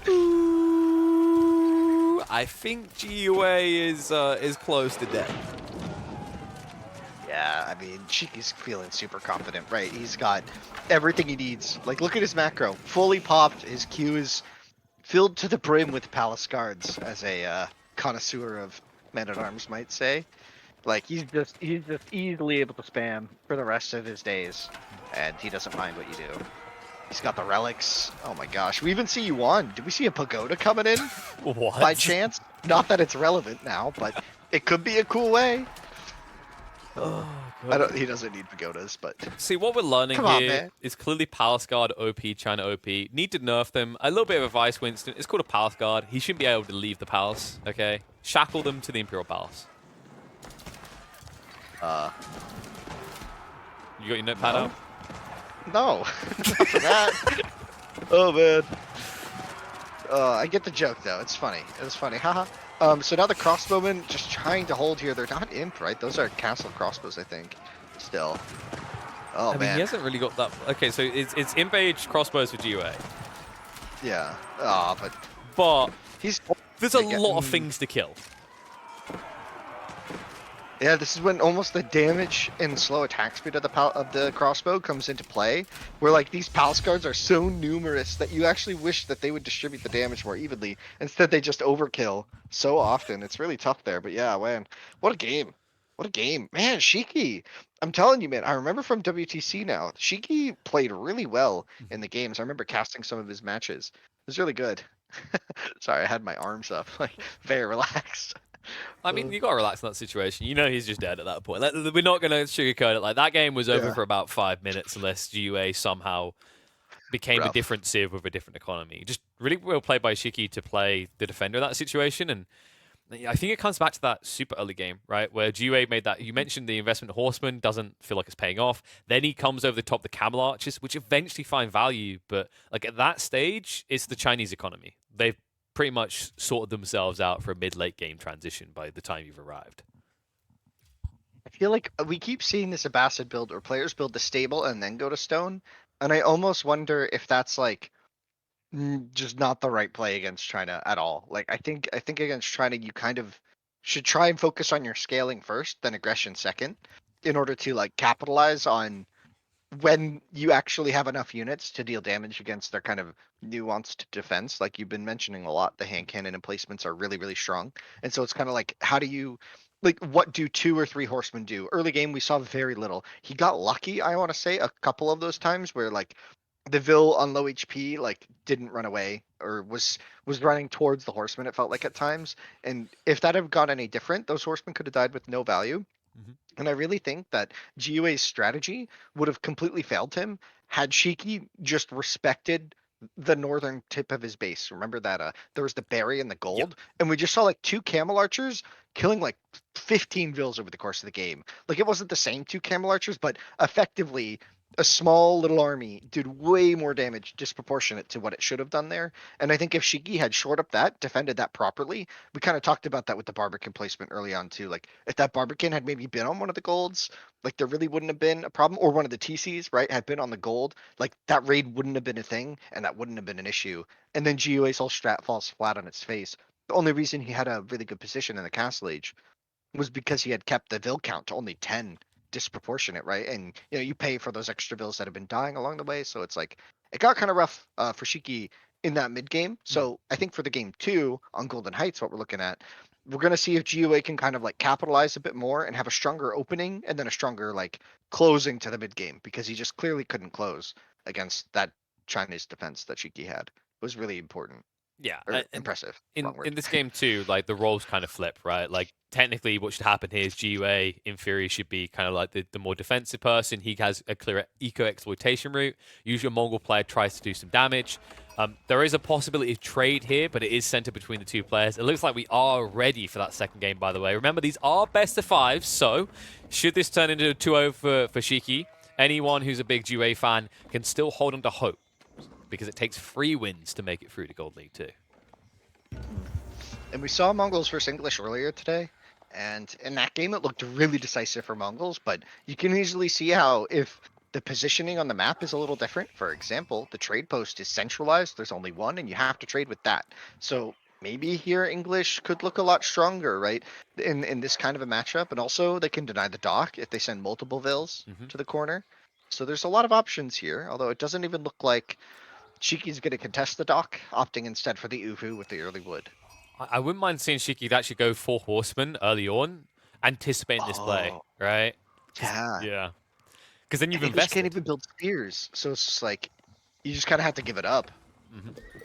boo. I think GUA is close to death. Yeah, I mean, Shiki's feeling super confident, right? He's got everything he needs. Like, look at his macro. Fully popped. His Q is filled to the brim with palace guards, as a connoisseur of men-at-arms might say. Like, he's just easily able to spam for the rest of his days, and he doesn't mind what you do. He's got the relics. Oh my gosh, we even see Yuan. Did we see a pagoda coming in What? by chance? Not that it's relevant now, but it could be a cool way. Oh, He doesn't need pagodas, but see, what we're learning come on, here man. is clearly Palace Guard OP, China OP. Need to nerf them. A little bit of advice, Winston. It's called a Palace Guard. He shouldn't be able to leave the palace, okay? Shackle them to the Imperial Palace. You got your notepad No. out? No, not for that. Oh man. I get the joke though. It's funny. It was funny. Haha. So now the crossbowmen just trying to hold here. They're not imp, right? Those are castle crossbows, I think. Still. Oh I mean, man. he hasn't really got that. Okay, so it's imp age crossbows for GUA. Yeah. But But he's. there's a lot of things to kill. Yeah, this is when almost the damage and slow attack speed of the crossbow comes into play, where like these palace guards are so numerous that you actually wish that they would distribute the damage more evenly. Instead, they just overkill so often. It's really tough there. But yeah, man, what a game! What a game, man! Shiki, I'm telling you, man. I remember from WTC now. Shiki played really well in the games. I remember casting some of his matches. It was really good. Sorry, I had my arms up, like very relaxed. I mean, you got to relax in that situation. You know he's just dead at that point. We're not going to sugarcoat it. Like, that game was over Yeah. for about 5 minutes unless GUA somehow became a Rough. different Civ with a different economy. Just really well played by Shiki to play the defender in that situation. And I think it comes back to that super early game, right? Where GUA made that. You mentioned the investment in Horseman doesn't feel like it's paying off. Then he comes over the top the Camel Archers, which eventually find value. But like at that stage, it's the Chinese economy. They've pretty much sorted themselves out for a mid-late game transition by the time you've arrived. I feel like we keep seeing this Abbasid build where players build the stable and then go to stone, and I almost wonder if that's like just not the right play against China at all. Like I think against China you kind of should try and focus on your scaling first, then aggression second, in order to like capitalize on when you actually have enough units to deal damage against their kind of nuanced defense. Like you've been mentioning a lot, the hand cannon emplacements are really, really strong. And so it's kind of like, how do you, like, what do 2 or 3 horsemen do? Early game, we saw very little. He got lucky, I want to say, a couple of those times where, like, the Vil on low HP, like, didn't run away or was running towards the horseman, it felt like at times. And if that had gone any different, those horsemen could have died with no value. Mm-hmm. And I really think that GUA's strategy would have completely failed him had Shiki just respected the northern tip of his base. Remember that there was the berry and the gold, and we just saw like 2 camel archers killing like 15 vills over the course of the game. Like it wasn't the same 2 camel archers, but effectively a small little army did way more damage disproportionate to what it should have done there. And I think if Shiki had shored up that, defended that properly, we kind of talked about that with the Barbican placement early on too. Like if that Barbican had maybe been on one of the golds, like there really wouldn't have been a problem, or one of the TCs, right, had been on the gold, like that raid wouldn't have been a thing, and that wouldn't have been an issue. And then GUA's whole strat falls flat on its face. The only reason he had a really good position in the Castle Age was because he had kept the Vil count to only 10, disproportionate, right? And you pay for those extra Vils that have been dying along the way, so it's like it got kind of rough for Shiki in that mid game. So I think for the game 2 on Golden Heights, what we're looking at, we're gonna see if GUA can kind of like capitalize a bit more and have a stronger opening and then a stronger like closing to the mid game, because he just clearly couldn't close against that Chinese defense that Shiki had. It was really important. Yeah, Or impressive. Wrong in word. this game too, like the roles kind of flip, right? Like technically, what should happen here is GUA in theory should be kind of like the more defensive person. He has a clear eco exploitation route. Usually, a Mongol player tries to do some damage. There is a possibility of trade here, but it is centered between the two players. It looks like we are ready for that second game, by the way. Remember, these are best of fives, so should this turn into a 2-0 for Shiki, anyone who's a big GUA fan can still hold on to hope, because it takes 3 wins to make it through to Gold League 2. And we saw Mongols versus English earlier today, and in that game it looked really decisive for Mongols, but you can easily see how if the positioning on the map is a little different, for example, the trade post is centralized, there's only one, and you have to trade with that. So maybe here English could look a lot stronger, right, in this kind of a matchup, and also they can deny the dock if they send multiple vills to the corner. So there's a lot of options here, although it doesn't even look like Shiki's going to contest the dock, opting instead for the Uvu with the early wood. I wouldn't mind seeing Shiki actually go 4 horsemen early on, anticipating this play, Oh, right? yeah. Yeah. Because then you've And English can't invested. even build spears, so it's just like you just kind of have to give it up.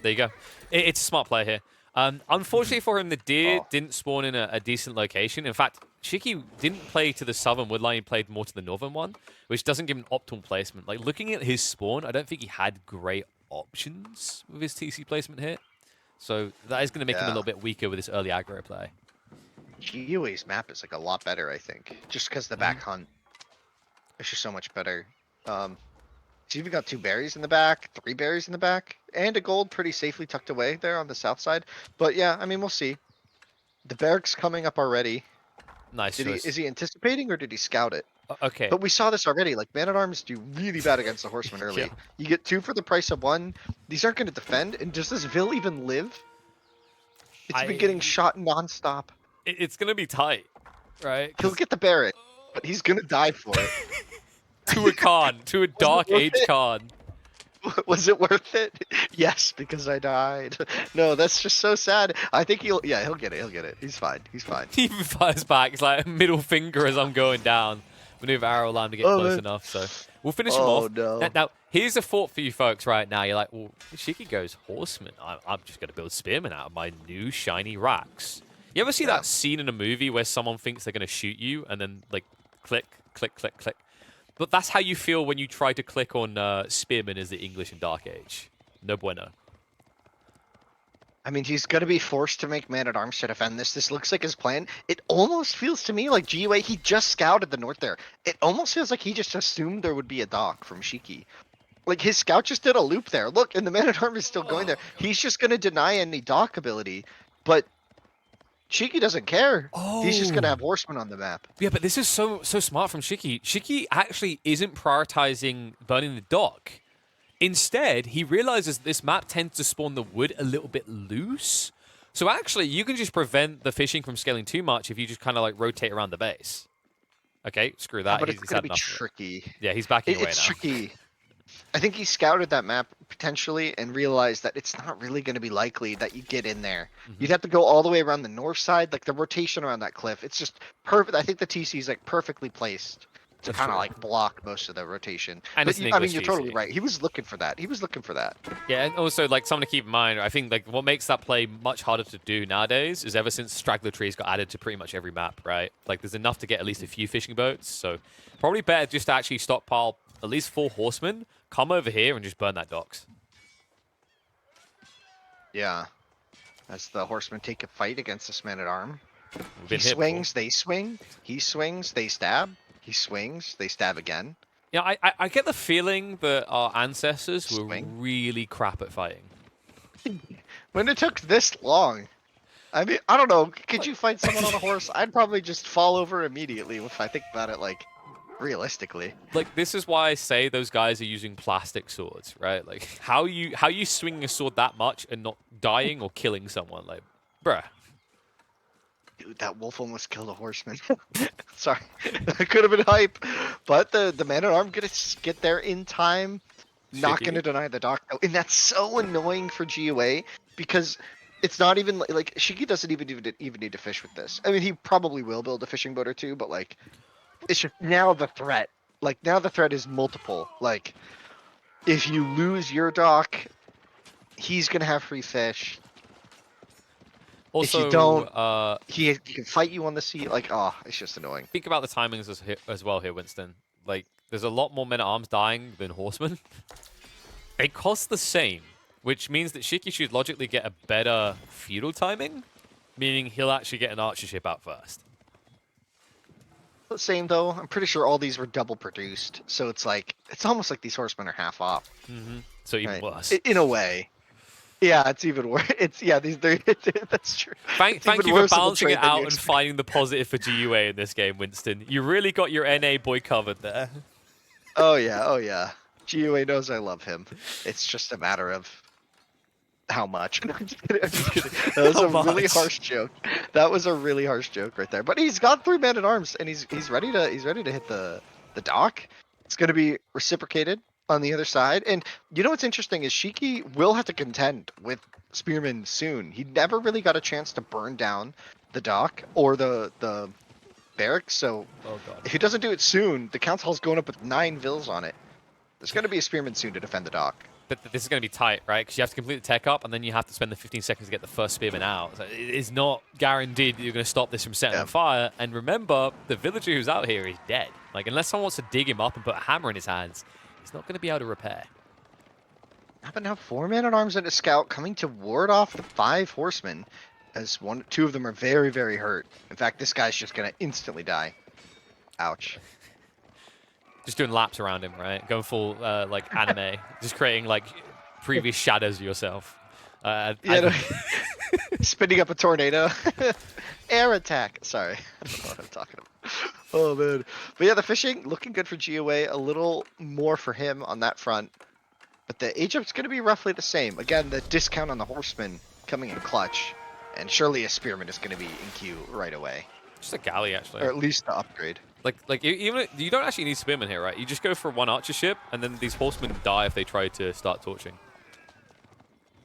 There you go. It's a smart play here. Unfortunately for him, the deer Oh, didn't spawn in a decent location. In fact, Shiki didn't play to the southern woodline, he played more to the northern one, which doesn't give him optimal placement. Like, looking at his spawn, I don't think he had great options with his TC placement here. So that is going to make him a yeah. little bit weaker with this early aggro play. GUA's map is like a lot better, I think, just because the back hunt is just so much better. So you've got 2 berries in the back, 3 berries in the back, and a gold pretty safely tucked away there on the south side. But yeah, I mean, we'll see. The barracks coming up already. Nice choice. Is he anticipating or did he scout it? Okay. But we saw this already. Like man-at-arms do really bad against the horsemen Yeah. early. You get 2 for the price of 1. These aren't going to defend. And does this Vil even live? It's been getting shot nonstop. It's going to be tight, right? He'll get the barrack, but he's gonna die for it. To a Khan, to a Was it Dark worth Age it? Khan. Was it worth it? Yes, because I died. No, that's just so sad. I think he'll get it. He'll get it. He's fine. He's fine. He even fires back. It's like middle finger as I'm going down. Maneuver arrow line to get Oh, close man. enough. So we'll finish him Oh off. no. Now, here's a thought for you folks right now. You're like, well, Shiki goes horseman. I'm just going to build spearmen out of my new shiny racks. You ever see Yeah. that scene in a movie where someone thinks they're going to shoot you and then like click, click, click, click? But that's how you feel when you try to click on spearmen as the English in Dark Age. No bueno. I mean, he's gonna be forced to make man-at-arms to defend this. This looks like his plan. It almost feels to me like GUA, he just scouted the north there. It almost feels like he just assumed there would be a dock from Shiki. Like his scout just did a loop there. Look, and the man-at-arms is still going there. He's just gonna deny any dock ability, but Shiki doesn't care. He's just gonna have horsemen on the map. Yeah, but this is so smart from Shiki. Shiki actually isn't prioritizing burning the dock. Instead, he realizes this map tends to spawn the wood a little bit loose. So actually, you can just prevent the fishing from scaling too much if you just kind of like rotate around the base. Okay, screw that. But He's it's had gonna be enough of it. tricky. Yeah, he's backing away It's now. tricky. I think he scouted that map potentially and realized that it's not really going to be likely that you get in there. You'd have to go all the way around the north side, like the rotation around that cliff. It's just perfect. I think the TC is like perfectly placed to That's kind of true. like block most of the rotation. And But it's an I mean, English you're totally TC. right. He was looking for that. He was looking for that. Yeah, and also like something to keep in mind. I think like what makes that play much harder to do nowadays is ever since straggler trees got added to pretty much every map, right? Like there's enough to get at least a few fishing boats. So probably better just to actually stockpile at least 4 horsemen, come over here and just burn that docks. Yeah. As the horsemen take a fight against this man-at-arm. We've He been hit swings, they swing. He swings, they stab. He swings, they stab again. Yeah, I get the feeling that our ancestors were Swing. really crap at fighting. When it took this long, I mean, I don't know. Could you fight someone on a horse? I'd probably just fall over immediately if I think about it, like, realistically. Like this is why I say those guys are using plastic swords, right? Like how you swinging a sword that much and not dying or killing someone, like, bruh. Dude, that wolf almost killed a horseman. Sorry, that could have been hype, but the man-at-arm gonna get there in time. Not Shiki. gonna deny the dock though, and that's so annoying for GUA because it's not even like Shiki doesn't even need to fish with this. I mean, he probably will build a fishing boat or two, but like, it's just now the threat. Like now the threat is multiple. Like, if you lose your dock, he's gonna have free fish. If you Also, don't, he can fight you on the sea. Like, oh, it's just annoying. think about the timings as well here, Winston. Like, there's a lot more men-at-arms dying than horsemen. They cost the same, which means that Shiki should logically get a better feudal timing, meaning he'll actually get an archership out first. The same though. I'm pretty sure all these were double produced, so it's like it's almost like these horsemen are half off. So even Right. worse. In a way. Yeah, it's even worse. It's these that's true. Thank It's even you for worse of a balancing trade it than you out and expect. finding the positive for GUA in this game, Winston. You really got your NA boy covered there. Oh yeah. GUA knows I love him. It's just a matter of how much. No, I'm just kidding. I'm just kidding. That was How a really much? harsh joke. That was a really harsh joke right there. But he's got 3 men at arms, and he's ready to hit the dock. It's gonna be reciprocated on the other side. And you know what's interesting is Shiki will have to contend with Spearman soon. He never really got a chance to burn down the dock or the barracks. So Oh god. if he doesn't do it soon, the council hall's going up with 9 vills on it. There's gonna be a Spearman soon to defend the dock. But this is going to be tight, right? Because you have to complete the tech up, and then you have to spend the 15 seconds to get the first spearman out. So it is not guaranteed that you're going to stop this from setting on fire. And remember, the villager who's out here is dead. Like, unless someone wants to dig him up and put a hammer in his hands, he's not going to be able to repair. But now 4 men at arms and a scout coming to ward off the 5 horsemen, as 2 of them are very, very hurt. In fact, this guy's just gonna instantly die. Ouch. Just doing laps around him, right? Going full, like, anime. Just creating, like, previous shadows of yourself. Spinning up a tornado. Air attack. Sorry, I don't know what I'm talking about. Oh man. But yeah, the fishing looking good for GOA. A little more for him on that front. But the Egypt's going to be roughly the same. Again, the discount on the horseman coming in clutch. And surely a spearman is going to be in queue right away. Just a galley, actually. Or at least the upgrade. Like even you don't actually need spearmen here, right? You just go for 1 archer ship, and then these horsemen die if they try to start torching.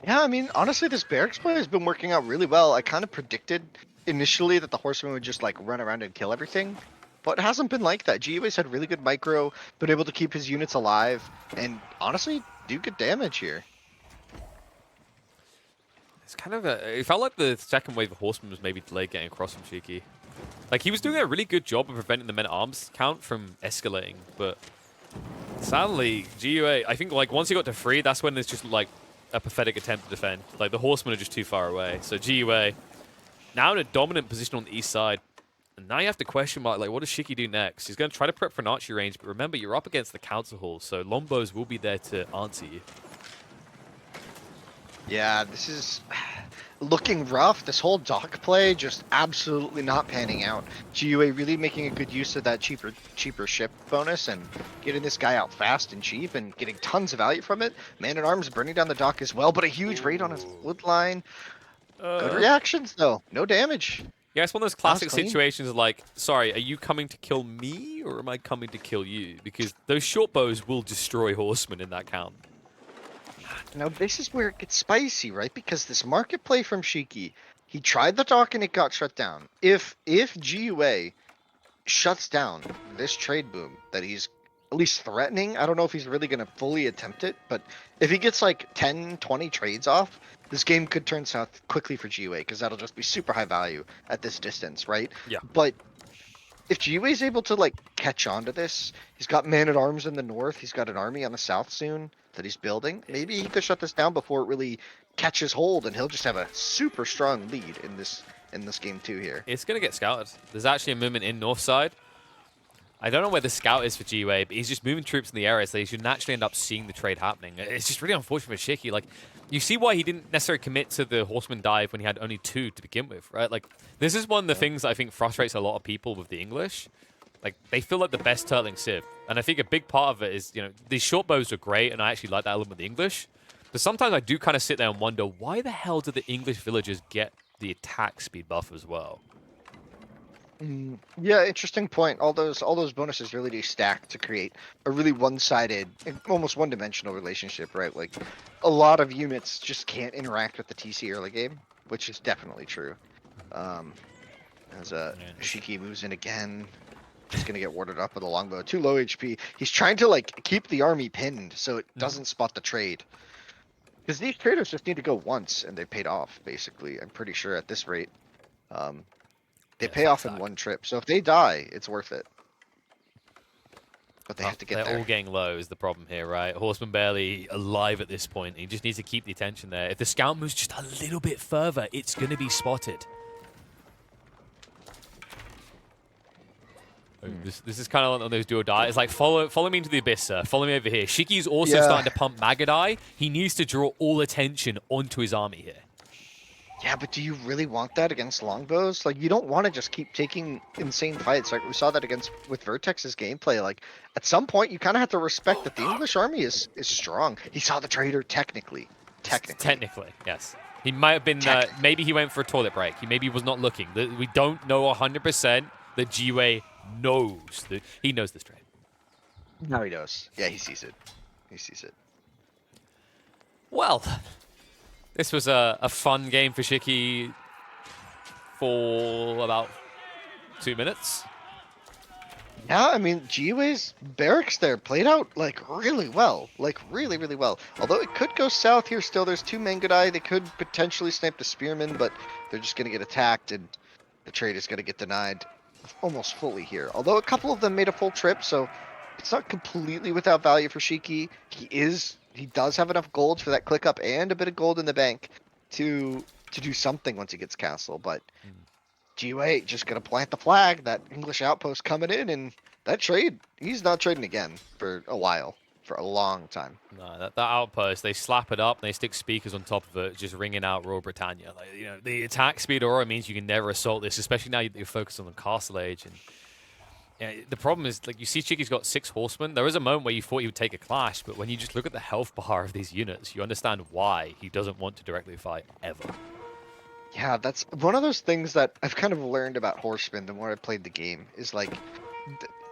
Yeah, I mean, honestly, this barracks play has been working out really well. I kind of predicted initially that the horsemen would just like run around and kill everything. But it hasn't been like that. GUA's had really good micro, been able to keep his units alive, and honestly, do good damage here. It's kind of it felt like the second wave of horsemen was maybe delayed getting across from Shiki. Like, he was doing a really good job of preventing the men-at-arms count from escalating, but sadly, GUA, I think, like, once he got to 3, that's when there's just, like, a pathetic attempt to defend. Like, the horsemen are just too far away. So GUA, now in a dominant position on the east side, and now you have to question mark, like, what does Shiki do next? He's going to try to prep for an archery range, but remember, you're up against the council hall, so Lombos will be there to answer you. Yeah, this is looking rough. This whole dock play just absolutely not panning out. GUA really making a good use of that cheaper ship bonus and getting this guy out fast and cheap and getting tons of value from it. Man at arms burning down the dock as well, but a huge raid on his wood line. Good reactions though, no damage. Yeah, it's one of those classic clean. situations like, sorry, are you coming to kill me or am I coming to kill you? Because those short bows will destroy horsemen in that count. Now this is where it gets spicy, right? Because this market play from Shiki, he tried the dock and it got shut down. If GUA shuts down this trade boom that he's at least threatening, I don't know if he's really going to fully attempt it, but if he gets like 10, 20 trades off, this game could turn south quickly for GUA because that'll just be super high value at this distance, right? Yeah. But if GUA is able to like catch on to this, he's got man at arms in the north, he's got an army on the south soon that he's building. Maybe he could shut this down before it really catches hold, and he'll just have a super strong lead in this game too here. It's going to get scouted. There's actually a movement in north side. I don't know where the scout is for GUA, but he's just moving troops in the area, so he should naturally end up seeing the trade happening. It's just really unfortunate for Shiki. Like, you see why he didn't necessarily commit to the horseman dive when he had only 2 to begin with, right? Like, this is one of the things that I think frustrates a lot of people with the English. Like, they feel like the best turtling civ. And I think a big part of it is, you know, these short bows are great, and I actually like that element of the English. But sometimes I do kind of sit there and wonder, why the hell do the English villagers get the attack speed buff as well? Yeah, interesting point. All those bonuses really do stack to create a really one-sided, almost one-dimensional relationship, right? Like, a lot of units just can't interact with the TC early game, which is definitely true. As Shiki moves in again, he's gonna get warded up with a longbow. 2 low HP. He's trying to like keep the army pinned so it doesn't spot the trade. Because these traders just need to go once, and they paid off, basically. I'm pretty sure at this rate. They Yeah, pay fuck off in stack. one trip. So if they die, it's worth it. But they have to get They're there. all getting low is the problem here, right? Horseman barely alive at this point. He just needs to keep the attention there. If the scout moves just a little bit further, it's going to be spotted. This is kind of on those do or die. It's like, follow me into the abyss, sir. Follow me over here. Shiki's also starting to pump Magadai. He needs to draw all attention onto his army here. Yeah, but do you really want that against longbows? Like, you don't want to just keep taking insane fights. Like, we saw that with Vertex's gameplay. Like, at some point, you kind of have to respect that the English army is strong. He saw the traitor technically. Technically, yes. He might have been, maybe he went for a toilet break. He maybe was not looking. We don't know 100% that GiveUA knows. He knows this trade. No, he knows. Yeah, he sees it. He sees it. Well, this was a fun game for Shiki for about 2 minutes. Yeah, I mean, GiveUA's barracks there played out, like, really well. Like, really, really well. Although it could go south here still. There's 2 Mangadai. They could potentially snipe the Spearmen, but they're just going to get attacked, and the trade is going to get denied almost fully here. Although a couple of them made a full trip, so it's not completely without value for Shiki. He does have enough gold for that click up and a bit of gold in the bank to do something once he gets castle, but GiveUA just gonna plant the flag, that English outpost coming in, and that trade, he's not trading again for a while, for a long time. No, that outpost, they slap it up and they stick speakers on top of it, just ringing out Royal Britannia. Like, you know, the attack speed aura means you can never assault this, especially now you're focused on the castle age. And yeah, the problem is, like, you see Chiki's got 6 horsemen. There was a moment where you thought he would take a clash, but when you just look at the health bar of these units, you understand why he doesn't want to directly fight ever. Yeah, that's one of those things that I've kind of learned about horsemen the more I played the game, is like,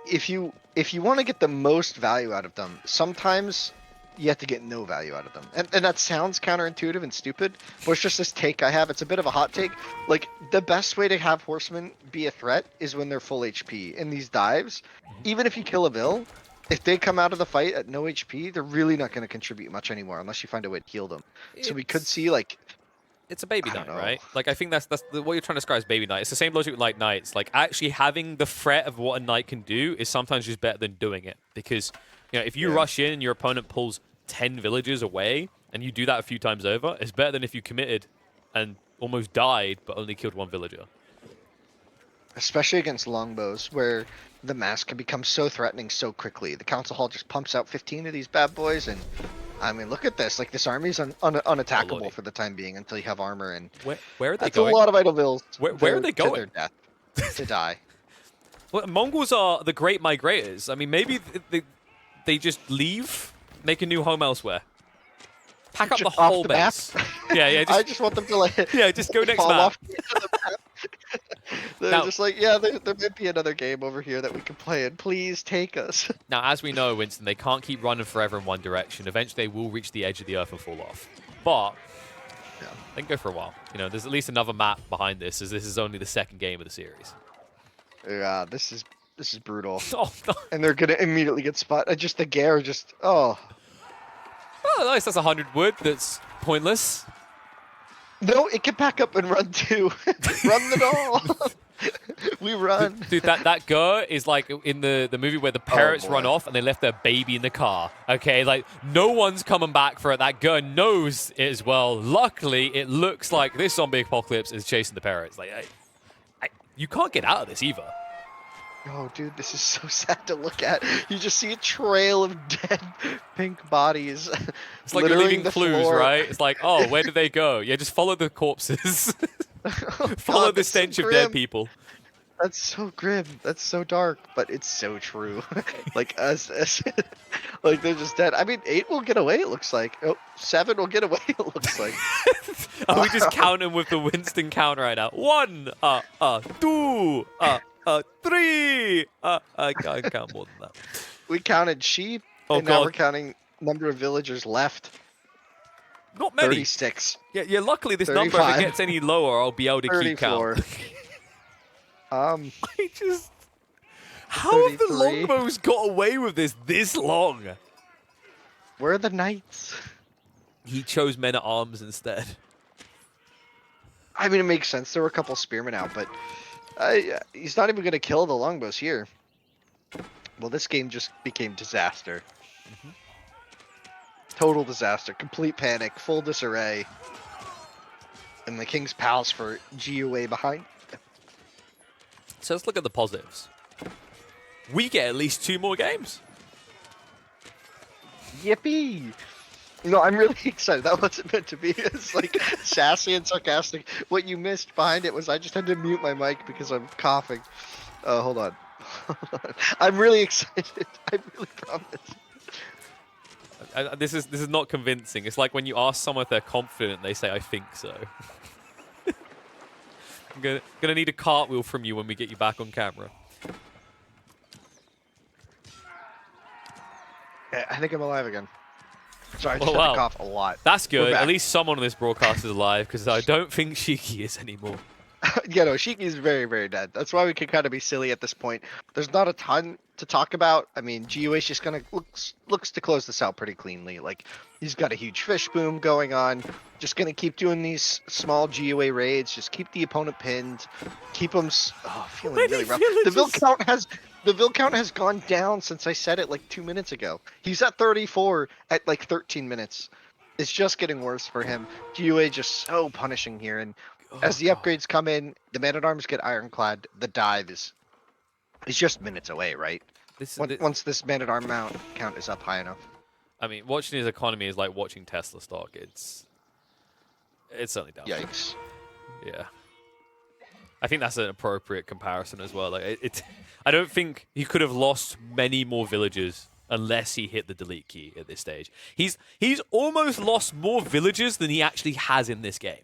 if you want to get the most value out of them, sometimes you have to get no value out of them. And that sounds counterintuitive and stupid, but it's just this take I have. It's a bit of a hot take. Like, the best way to have horsemen be a threat is when they're full HP. In these dives, even if you kill a Vil, if they come out of the fight at no HP, they're really not going to contribute much anymore unless you find a way to heal them. So we could see, like... It's a baby knight, right? Like, I think that's what you're trying to describe as baby knight. It's the same logic with light knights. Like, actually having the threat of what a knight can do is sometimes just better than doing it. Because, you know, if you rush in and your opponent pulls 10 villagers away, and you do that a few times over, it's better than if you committed and almost died, but only killed 1 villager. Especially against longbows, where the mass can become so threatening so quickly. The council hall just pumps out 15 of these bad boys, and I mean, look at this. Like, this army's unattackable for the time being until you have armor, and where are they that's going? a lot of idle vills. Where are they going? To their death, to die. Well, Mongols are the great migrators. I mean, maybe they just leave, make a new home elsewhere. Pack up the whole base. Yeah. I just want them to, like, yeah, just go next fall map. off the map. They're Now, just like, yeah, there might be another game over here that we can play in. Please take us. Now, as we know, Winston, they can't keep running forever in one direction. Eventually, they will reach the edge of the earth and fall off. But they can go for a while. You know, there's at least another map behind this, as this is only the 2nd game of the series. Yeah, this is brutal. Oh, no. And they're gonna immediately get spotted. Just the Gare, oh. Oh, nice. That's 100 wood. That's pointless. No, it can pack up and run too. Run the doll. We run. Dude, that girl is like in the movie where the parrots run off and they left their baby in the car. Okay, like, no one's coming back for it. That girl knows it as well. Luckily, it looks like this zombie apocalypse is chasing the parrots. Like, you can't get out of this either. Oh, dude, this is so sad to look at. You just see a trail of dead pink bodies. It's like you're leaving clues, right? It's like, oh, where did they go? Yeah, just follow the corpses. Follow the stench of dead people. That's so grim. That's so dark, but it's so true. Like, like, they're just dead. I mean, 8 will get away, it looks like. Oh, 7 will get away, it looks like. Are we just counting with the Winston count right now? 1, 2, 3. I can't count more than that. We counted sheep, and now we're counting number of villagers left. Not many. 36. Yeah. Luckily, this 35. number, if it gets any lower, I'll be able to keep count. I just... How have the longbows got away with this long? Where are the knights? He chose men at arms instead. I mean, it makes sense. There were a couple spearmen out, but he's not even going to kill the longbows here. Well, this game just became disaster. Total disaster. Complete panic. Full disarray. And the King's Palace for GiveUA behind. So let's look at the positives. We get at least 2 more games. Yippee! No, I'm really excited. That wasn't meant to be. It's like sassy and sarcastic. What you missed behind it was I just had to mute my mic because I'm coughing. Hold on. I'm really excited. I really promise. This is not convincing. It's like when you ask someone if they're confident, they say, "I think so." I'm gonna need a cartwheel from you when we get you back on camera. I think I'm alive again. Sorry, I Oh, just had wow. to cough a lot. That's good. back. At least someone on this broadcast is alive, because I don't think Shiki is anymore. Yeah, no, Shiki's very, very dead. That's why we can kind of be silly at this point. There's not a ton to talk about. I mean, GiveUA's just gonna looks to close this out pretty cleanly. Like, he's got a huge fish boom going on. Just gonna keep doing these small GiveUA raids. Just keep the opponent pinned. Keep them. Feeling really rough. The Vil count has gone down since I said it like 2 minutes ago. He's at 34 at like 13 minutes. It's just getting worse for him. GiveUA just so punishing here, and as the upgrades come in, the man-at-arms get ironclad. The dive is just minutes away, right? Once this man-at-arm count is up high enough. I mean, watching his economy is like watching Tesla stock. It's certainly down. Yikes. Yeah. I think that's an appropriate comparison as well. Like I don't think he could have lost many more villagers unless he hit the delete key at this stage. He's almost lost more villagers than he actually has in this game.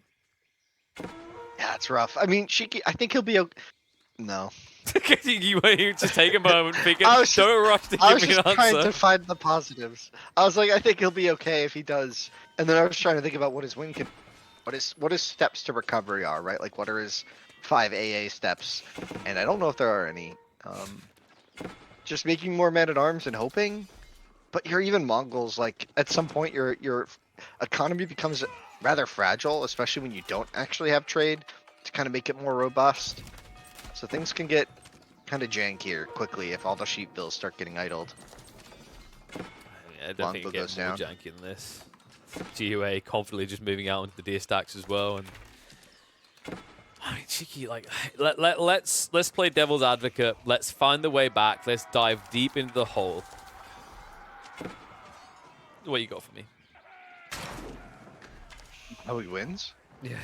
Yeah, it's rough. I mean, Shiki, I think he'll be okay. No. you just take a moment, don't rush to I was give me just an trying answer. to find the positives. I was like, I think he'll be okay if he does. And then I was trying to think about what his win can, what his steps to recovery are, right? Like, what are his 5 AA steps? And I don't know if there are any. Just making more men-at-arms and hoping. But you're even Mongols. Like, at some point, your economy becomes rather fragile, especially when you don't actually have trade to kind of make it more robust. So things can get kind of jankier quickly if all the sheep bills start getting idled. I don't think it gets more janky than this. GiveUA confidently just moving out into the deer stacks as well, and I mean, Shiki, like, let's play devil's advocate. Let's find the way back. Let's dive deep into the hole. What you got for me? Oh, he wins? Yeah.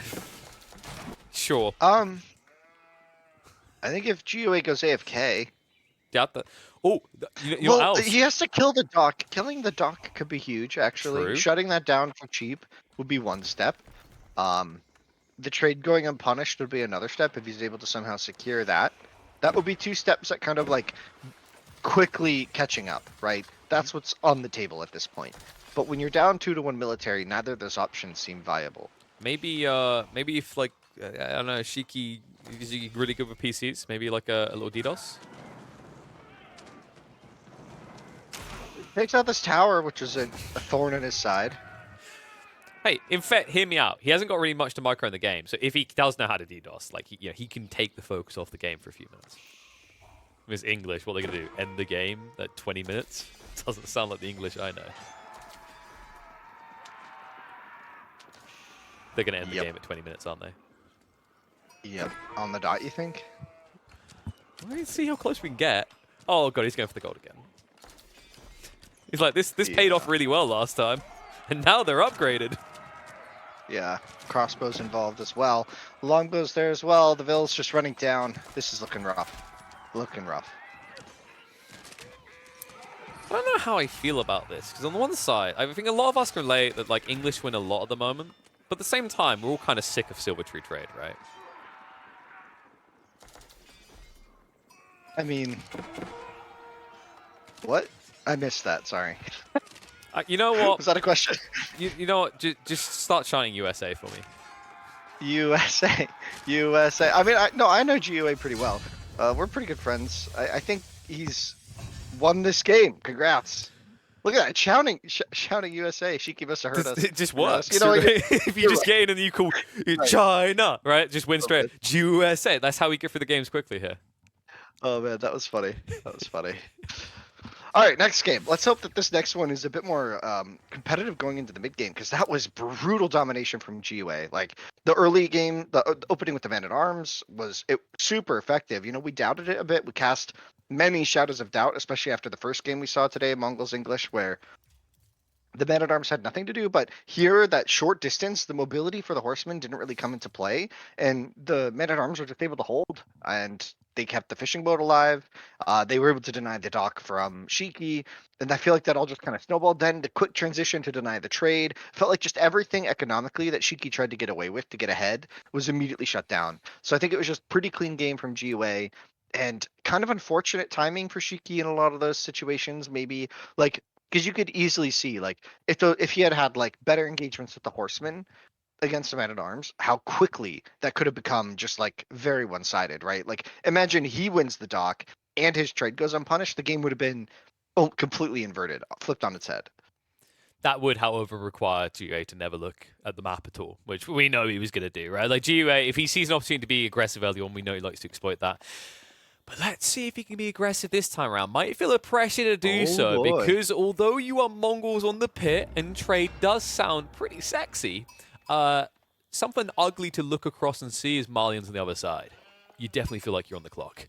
Sure. I think if GiveUA goes AFK... Got the... Oh, your elves. He has to kill the dock. Killing the dock could be huge, actually. True. Shutting that down for cheap would be one step. The trade going unpunished would be another step if he's able to somehow secure that. That would be 2 steps that kind of, like, quickly catching up, right? That's what's on the table at this point. But when you're down 2-1 military, neither of those options seem viable. Maybe if, like, I don't know, Shiki is he really good with PCs? Maybe like a little DDoS? Takes out this tower, which is a thorn in his side. Hey, in fact, hear me out. He hasn't got really much to micro in the game, so if he does know how to DDoS, like, he can take the focus off the game for a few minutes. If it's English, what are they going to do? End the game at 20 minutes? Doesn't sound like the English I know. They're going to end the game at 20 minutes, aren't they? Yep. On the dot, you think? Let's see how close we can get. Oh, God, he's going for the gold again. He's like, this paid off really well last time. And now they're upgraded. Yeah, crossbows involved as well. Longbow's there as well. The Vil's just running down. This is looking rough. Looking rough. I don't know how I feel about this, because on the one side, I think a lot of us can relate that, like, English win a lot at the moment. But at the same time, we're all kind of sick of Silver Tree trade, right? I mean... What? I missed that, sorry. You know what? Was that a question? You know what? Just start chanting USA for me. USA. USA. I mean, I know GiveUA pretty well. We're pretty good friends. I think he's won this game. Congrats. Look at that, shouting USA. Shiki must have heard us. It just heard us. works. You know, If you you're just get in and you call right. China, right? Just win Oh, straight. man. USA. That's how we get through the games quickly here. Oh man, that was funny. That was funny. All right, next game. Let's hope that this next one is a bit more competitive going into the mid game, because that was brutal domination from GUA. Like the early game, the opening with the Man at Arms was super effective. You know, we doubted it a bit. We cast many shadows of doubt, especially after the first game we saw today, Mongols English, where the Man at Arms had nothing to do. But here, that short distance, the mobility for the horsemen didn't really come into play, and the Men at Arms were just able to hold, and they kept the fishing boat alive. They were able to deny the dock from Shiki, and I feel like that all just kind of snowballed. Then the quick transition to deny the trade felt like just everything economically that Shiki tried to get away with to get ahead was immediately shut down. So I think it was just pretty clean game from GUA. And kind of unfortunate timing for Shiki in a lot of those situations. Maybe like because you could easily see like if he had had like better engagements with the horsemen against the man at arms, how quickly that could have become just like very one sided, right? Like imagine he wins the dock and his trade goes unpunished, the game would have been completely inverted, flipped on its head. That would, however, require GUA to never look at the map at all, which we know he was going to do, right? Like GUA, if he sees an opportunity to be aggressive early on, we know he likes to exploit that. But let's see if he can be aggressive this time around. Might feel a pressure to do so, boy. because although you are Mongols on the pit and trade does sound pretty sexy, something ugly to look across and see is Malians on the other side. You definitely feel like you're on the clock.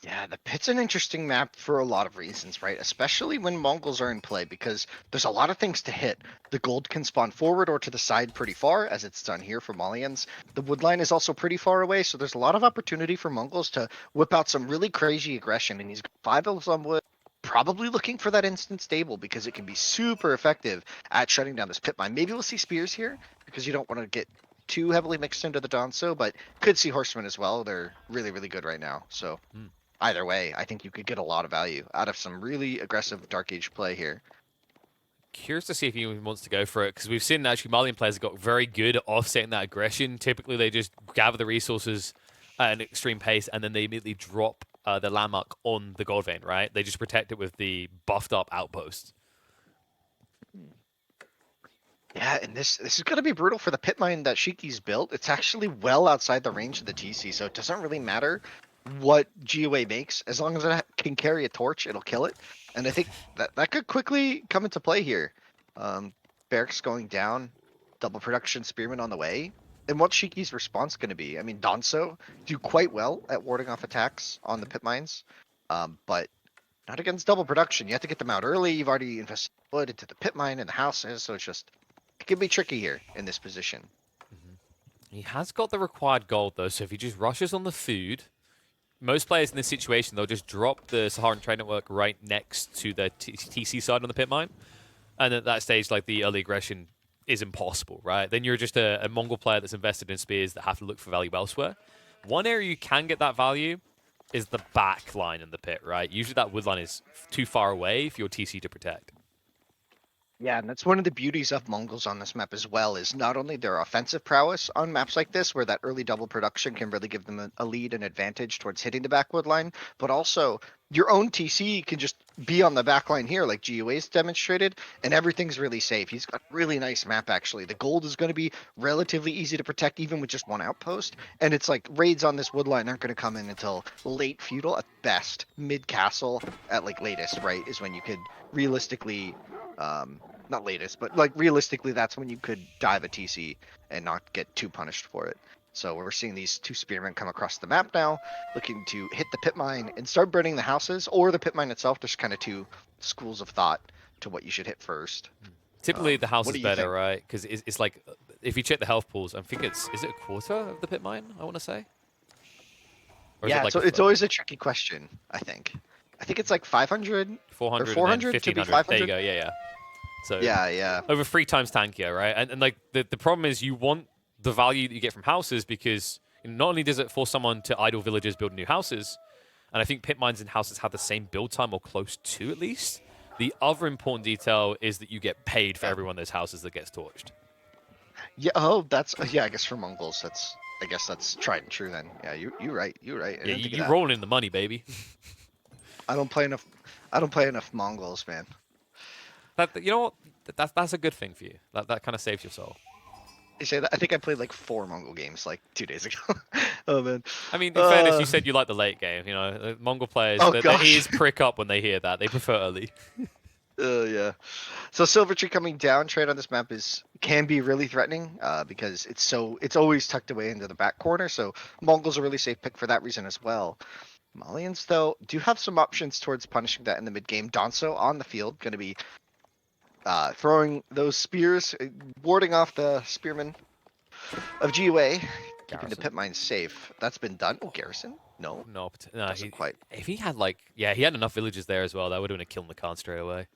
Yeah, the pit's an interesting map for a lot of reasons, right? Especially when Mongols are in play, because there's a lot of things to hit. The gold can spawn forward or to the side pretty far, as it's done here for Malians. The wood line is also pretty far away, so there's a lot of opportunity for Mongols to whip out some really crazy aggression. And he's got 5 elves on wood, probably looking for that instant stable, because it can be super effective at shutting down this pit mine. Maybe we'll see spears here, because you don't want to get too heavily mixed into the Danso, but could see horsemen as well. They're really, really good right now, so... Either way, I think you could get a lot of value out of some really aggressive Dark Age play here. Curious to see if he even wants to go for it, because we've seen actually Malian players have got very good at offsetting that aggression. Typically, they just gather the resources at an extreme pace, and then they immediately drop the landmark on the gold vein, right? They just protect it with the buffed up outpost. Yeah, and this is going to be brutal for the pit mine that Shiki's built. It's actually well outside the range of the TC, so it doesn't really matter what GOA makes. As long as it can carry a torch, it'll kill it. And I think that could quickly come into play here. Barracks going down, double production spearmen on the way. And what's Shiki's response going to be? I mean, Danso do quite well at warding off attacks on the pit mines, but not against double production. You have to get them out early. You've already invested wood into the pit mine and the houses, so it's just... It can be tricky here in this position. He has got the required gold, though, so if he just rushes on the food... Most players in this situation, they'll just drop the Saharan trade network right next to the TC side on the pit mine. And at that stage, like, the early aggression is impossible, right? Then you're just a Mongol player that's invested in spears that have to look for value elsewhere. One area you can get that value is the back line in the pit, right? Usually that wood line is too far away for your TC to protect. Yeah, and that's one of the beauties of Mongols on this map as well, is not only their offensive prowess on maps like this, where that early double production can really give them a lead and advantage towards hitting the backwood line, but also your own TC can just be on the back line here, like GUA's demonstrated, and everything's really safe. He's got a really nice map, actually. The gold is going to be relatively easy to protect, even with just one outpost, and it's like raids on this wood line aren't going to come in until late feudal at best. Mid-castle at like latest, right, is when you could realistically... not latest, but like realistically, that's when you could dive a TC and not get too punished for it. So we're seeing these 2 spearmen come across the map now, looking to hit the pit mine and start burning the houses, or the pit mine itself. There's kind of 2 schools of thought to what you should hit first. Typically, the house is better, think? right? Because it's like, if you check the health pools, I think is it a quarter of the pit mine, I want to say? Or yeah, like so it's always a tricky question, I think. I think it's like 500, 400, or 400 to be 500. There you go, yeah. So yeah. Over 3 times tankier, right? And like the problem is you want the value that you get from houses, because not only does it force someone to idle villagers build new houses, and I think pit mines and houses have the same build time or close to at least. The other important detail is that you get paid for every one of those houses that gets torched. Yeah. that's I guess for Mongols, I guess that's tried and true then. Yeah, you're right. Yeah, you're rolling in the money, baby. I don't play I don't play enough Mongols, man. You know what? That's a good thing for you. That kind of saves your soul. You say that? I think I played like 4 Mongol games like 2 days ago. Oh man. I mean, in fairness, you said you like the late game. You know, the Mongol players, Oh their gosh. ears prick up when they hear that. They prefer early. Yeah. So Silver Tree coming down trade on this map can be really threatening because it's always tucked away into the back corner. So Mongols a really safe pick for that reason as well. Malians though do have some options towards punishing that in the mid game. Donso on the field going to be throwing those spears, warding off the spearmen of GUA, keeping the Garrison? pit mine safe. That's been done. Oh, Garrison? No, No, no. doesn't quite. If he had like, yeah, he had enough villages there as well. That would have been a kill in the Khan straight away.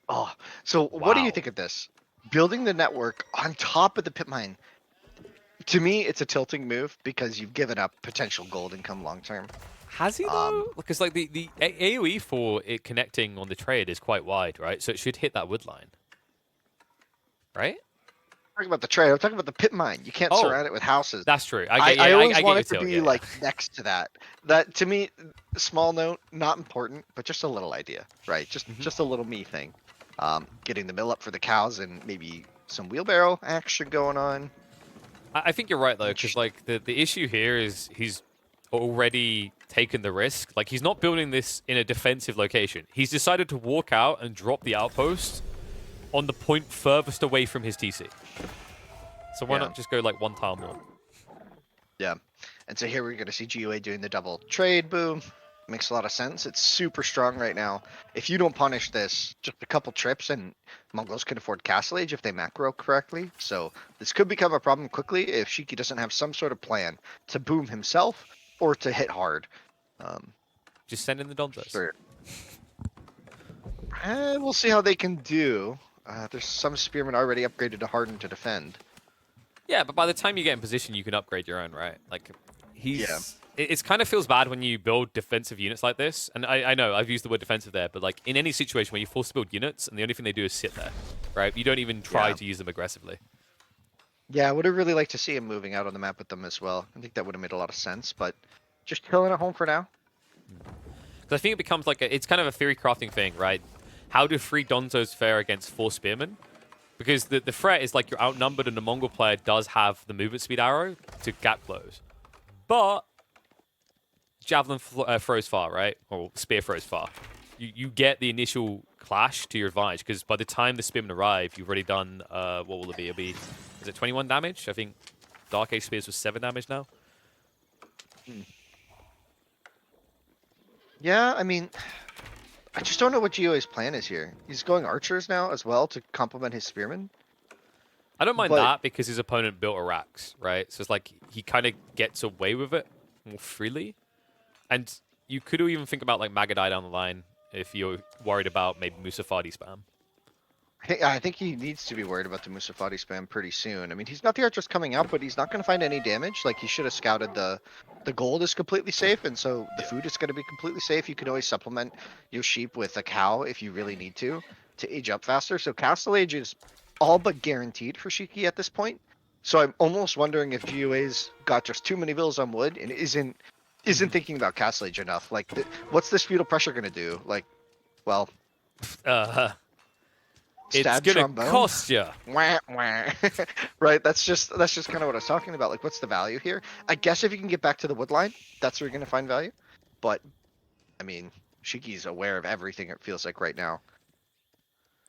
Oh, so what do you Wow. think of this? Building the network on top of the pit mine. To me, it's a tilting move because you've given up potential gold income long term. Has he though? Because like the AOE for it connecting on the trade is quite wide, right? So it should hit that wood line, right? I'm talking about the trade. I'm talking about the pit mine. You can't Oh, surround it with houses. that's true. I always get want your it to tilt, be yeah, yeah. like next to that. That to me, small note, not important, but just a little idea, right? Just a little me thing. Getting the mill up for the cows and maybe some wheelbarrow action going on. I think you're right though, because like the issue here is he's already taken the risk. Like he's not building this in a defensive location. He's decided to walk out and drop the outpost on the point furthest away from his TC. So why not just go like 1 tile more? Yeah. And so here we're going to see GUA doing the double trade boom. Makes a lot of sense. It's super strong right now. If you don't punish this, just a couple trips and Mongols can afford Castle Age if they macro correctly. So this could become a problem quickly if Shiki doesn't have some sort of plan to boom himself or to hit hard. Just send in the Donzos. Sure. And we'll see how they can do. There's some spearmen already upgraded to harden to defend. Yeah, but by the time you get in position, you can upgrade your own, right? Like, he's... Yeah. It kind of feels bad when you build defensive units like this. And I know, I've used the word defensive there, but like, in any situation where you're forced to build units, and the only thing they do is sit there, right? You don't even try to use them aggressively. Yeah, I would have really liked to see him moving out on the map with them as well. I think that would have made a lot of sense, but just chilling at home for now. Because I think it becomes like it's kind of a theory crafting thing, right? How do 3 Donzos fare against 4 Spearmen? Because the threat is like you're outnumbered and the Mongol player does have the movement speed arrow to gap close. But Javelin throws far, right? Or Spear throws far. You get the initial clash to your advantage because by the time the Spearmen arrive, you've already done, what will it be? It'll be, is it 21 damage? I think Dark Age Spears was 7 damage now. Yeah, I mean, I just don't know what GOA's plan is here. He's going archers now as well to complement his spearmen. I don't mind But- that because his opponent built a Rax, right? So it's like he kind of gets away with it more freely. And you could even think about like Magadai down the line if you're worried about maybe Musafari spam. I think he needs to be worried about the Musafari spam pretty soon. I mean, he's got the archers coming out, but he's not going to find any damage. Like, he should have scouted the gold is completely safe, and so the food is going to be completely safe. You can always supplement your sheep with a cow if you really need to age up faster. So Castle Age is all but guaranteed for Shiki at this point. So I'm almost wondering if GUA's got just too many villas on wood and isn't thinking about Castle Age enough. Like, what's this feudal pressure going to do? Like, well... It's Stab gonna trombone? cost you. Wah, wah. Right, that's just kind of what I was talking about. Like, what's the value here? I guess if you can get back to the wood line, that's where you're gonna find value. But I mean, Shiki's aware of everything. It feels like right now.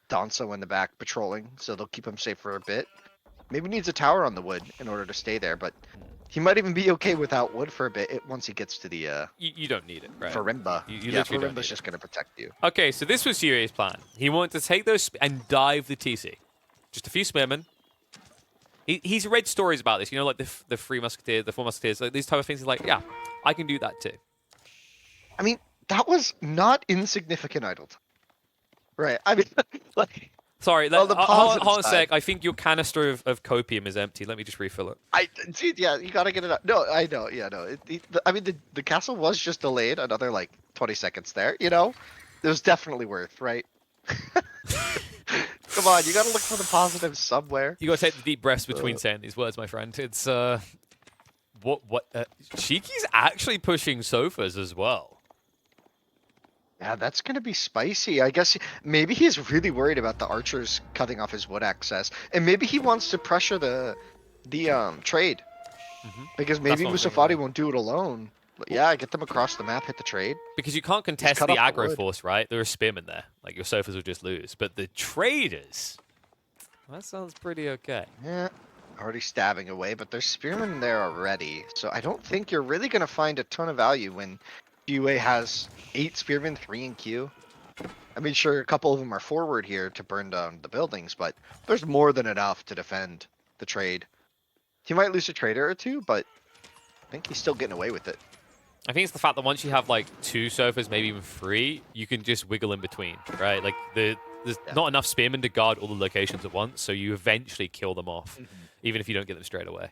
Donso in the back patrolling, so they'll keep him safe for a bit. Maybe needs a tower on the wood in order to stay there, but he might even be okay without wood for a bit once he gets to the You don't need it, right? Farimba. You Yeah, literally don't Farimba's need just gonna protect you. Okay, so this was Yuri's plan. He wanted to take those and dive the TC. Just a few spearmen. He's read stories about this, you know, like the 3 Musketeers, the 4 Musketeers, like these type of things. He's like, yeah, I can do that too. I mean, that was not insignificant idle time. Right. I mean, like... Sorry, On the hold positive on a side. sec. I think your canister of copium is empty. Let me just refill it. Dude, yeah, you gotta get it up. No, I know, yeah, no. I mean, the castle was just delayed another like 20 seconds there. You know, it was definitely worth, right? Come on, you gotta look for the positives somewhere. You gotta take the deep breaths between saying these words, my friend. It's Shiki's actually pushing sofas as well. Yeah, that's gonna be spicy. I guess maybe he's really worried about the archers cutting off his wood access, and maybe he wants to pressure the trade because That's maybe what I'm thinking. Musafari Yeah. won't do it alone. But Well, yeah, get them across the map, hit the trade. because you can't He's contest cut the off the aggro wood. force, right? There are spearmen there. Like your sofas will just lose. But the traders, that sounds pretty okay. Yeah, already stabbing away, but there's spearmen there already. So I don't think you're really gonna find a ton of value when GUA has 8 spearmen, 3 in queue. I mean, sure, a couple of them are forward here to burn down the buildings, but there's more than enough to defend the trade. He might lose a trader or two, but I think he's still getting away with it. I think it's the fact that once you have like 2 sofas, maybe even 3, you can just wiggle in between, right? Like there's Yeah. not enough spearmen to guard all the locations at once, so you eventually kill them off, even if you don't get them straight away.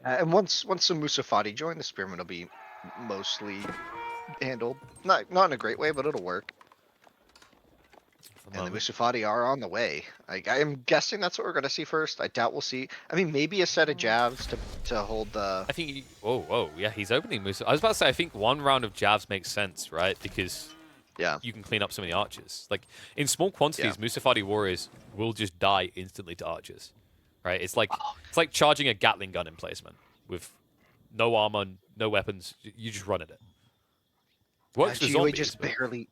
And once the Musafati join, the spearmen will be mostly handled. Not in a great way, but it'll work. And the Musafati are on the way. I'm guessing that's what we're going to see first. I doubt we'll see. I mean, maybe a set of jabs to hold the. I think. Whoa, yeah, he's opening Musa. I was about to say, I think one round of jabs makes sense, right? Because Yeah. you can clean up some of the archers. Like in small quantities, Musafari warriors will just die instantly to archers, right? It's like charging a Gatling gun in placement with no armor, no weapons. You just run at it. Works for GUA zombies. just but- barely.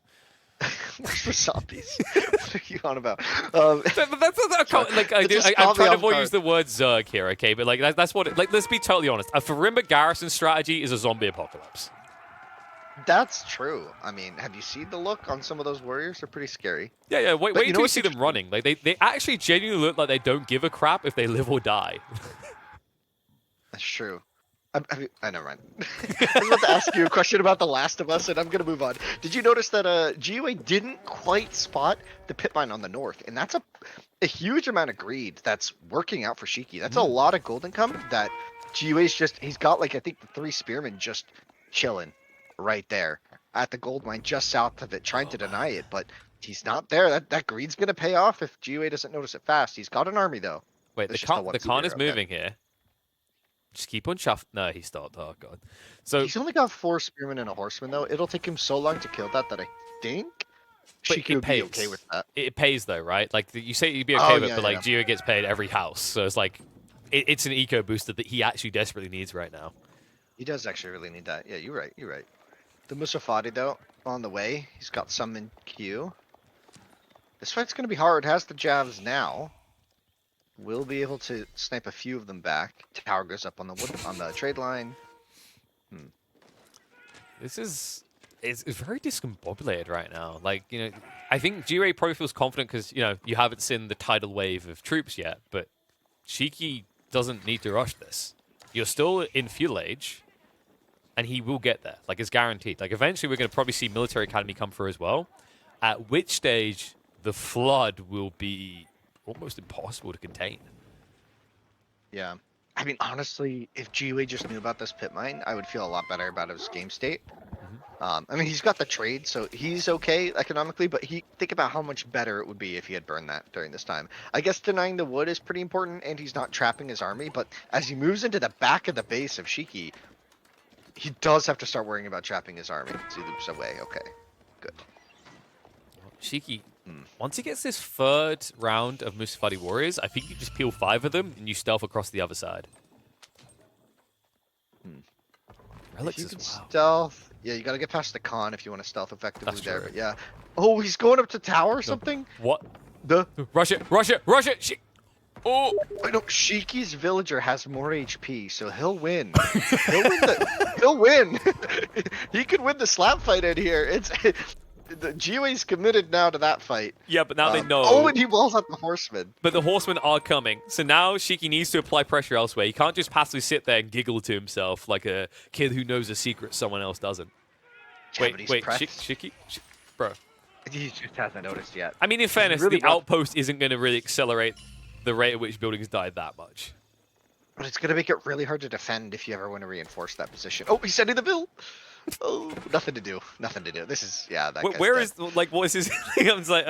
Works for zombies. What are you on about? That's like It just I'm caught me trying to off avoid guard. use the word Zerg here, okay? But like that's what. Like let's be totally honest. A Farimba garrison strategy is a zombie apocalypse. That's true. I mean, have you seen the look on some of those warriors? They're pretty scary. Yeah. Wait But you know until you what's see them interesting? running. Like they actually genuinely look like they don't give a crap if they live or die. That's true. I never mind. I was about to ask you a question about The Last of Us, and I'm gonna move on. Did you notice that GUA didn't quite spot the pit mine on the north, and that's a huge amount of greed that's working out for Shiki. That's a lot of gold income that GUA's he's got like I think the 3 spearmen just chilling right there at the gold mine just south of it, trying to deny it, but he's not there. That greed's gonna pay off if GUA doesn't notice it fast. He's got an army though. Wait, There's the just Khan is superhero, okay. moving here. Just keep on shuffling. No, he stopped. Oh god. So He's only got 4 spearmen and a horseman though. It'll take him so long to kill that I think but Shiki it would pays. be okay with that. It pays though, right? Like you say you'd be okay Oh, with it, yeah, but like yeah. Geo gets paid every house, so it's like it's an eco booster that he actually desperately needs right now. He does actually really need that. Yeah, you're right. You're right. The Musafati though on the way. He's got some in queue. This fight's gonna be hard. Has the jabs now. Will be able to snipe a few of them back. Tower goes up on the trade line. This is it's very discombobulated right now. Like I think G-Ray probably feels confident because you haven't seen the tidal wave of troops yet, but Shiki doesn't need to rush this. You're still in feudal age, and he will get there. Like it's guaranteed. Like eventually we're going to probably see military academy come through as well. At which stage the flood will be almost impossible to contain. Yeah. I mean, honestly, if GUA just knew about this pit mine, I would feel a lot better about his game state. I mean, he's got the trade, so he's okay economically, but think about how much better it would be if he had burned that during this time. I guess denying the wood is pretty important, and he's not trapping his army, but as he moves into the back of the base of Shiki, he does have to start worrying about trapping his army. So he loops away. Okay, good. Shiki, once he gets this 3rd round of Musafari Warriors, I think you just peel 5 of them and you stealth across the other side. Relics You as can well. stealth. Yeah, you gotta get past the con if you want to stealth effectively That's there, true. but yeah. Oh, he's going up to tower or something? What? The Rush it! Rush it! Rush it! Oh! I know Shiki's villager has more HP, so he'll win. He'll win. He could win the slap fight in here. The GUA's committed now to that fight. Yeah, but now they know. Oh, and he walls out the horsemen. But the horsemen are coming. So now Shiki needs to apply pressure elsewhere. He can't just passively sit there and giggle to himself like a kid who knows a secret someone else doesn't. Yeah, but he's pressed. Shiki? Bro. He just hasn't noticed yet. I mean, in fairness, really the outpost isn't going to really accelerate the rate at which buildings die that much. But it's gonna make it really hard to defend if you ever want to reinforce that position. Oh, he's sending the bill. Oh, nothing to do. Nothing to do. This is that. Guy's Where dead. is like what is his? I was like,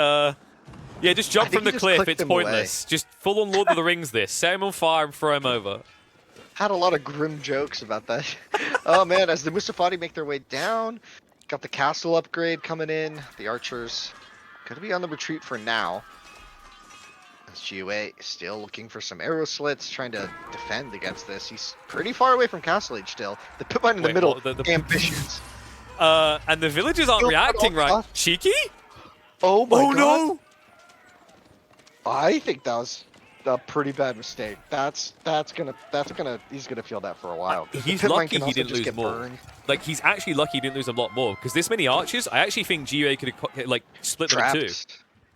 yeah, just jump I think from the he just cliff. clicked It's him away. pointless. Just full on Lord of the Rings. This set him on fire and throw him over. Had a lot of grim jokes about that. Oh man, as the Musafati make their way down, Got the castle upgrade coming in. The archers gonna be on the retreat for now. As GiveUA is still looking for some arrow slits, trying to defend against this. He's pretty far away from castle age still. The pit mine in the middle, ambitious. And the villagers aren't reacting right. Shiki? Oh my god. No! I think that was a pretty bad mistake. He's gonna feel that for a while. He's lucky he didn't lose more. Burned. Like, he's actually lucky he didn't lose a lot more, because this many archers, I actually think GiveUA could have like split them in two.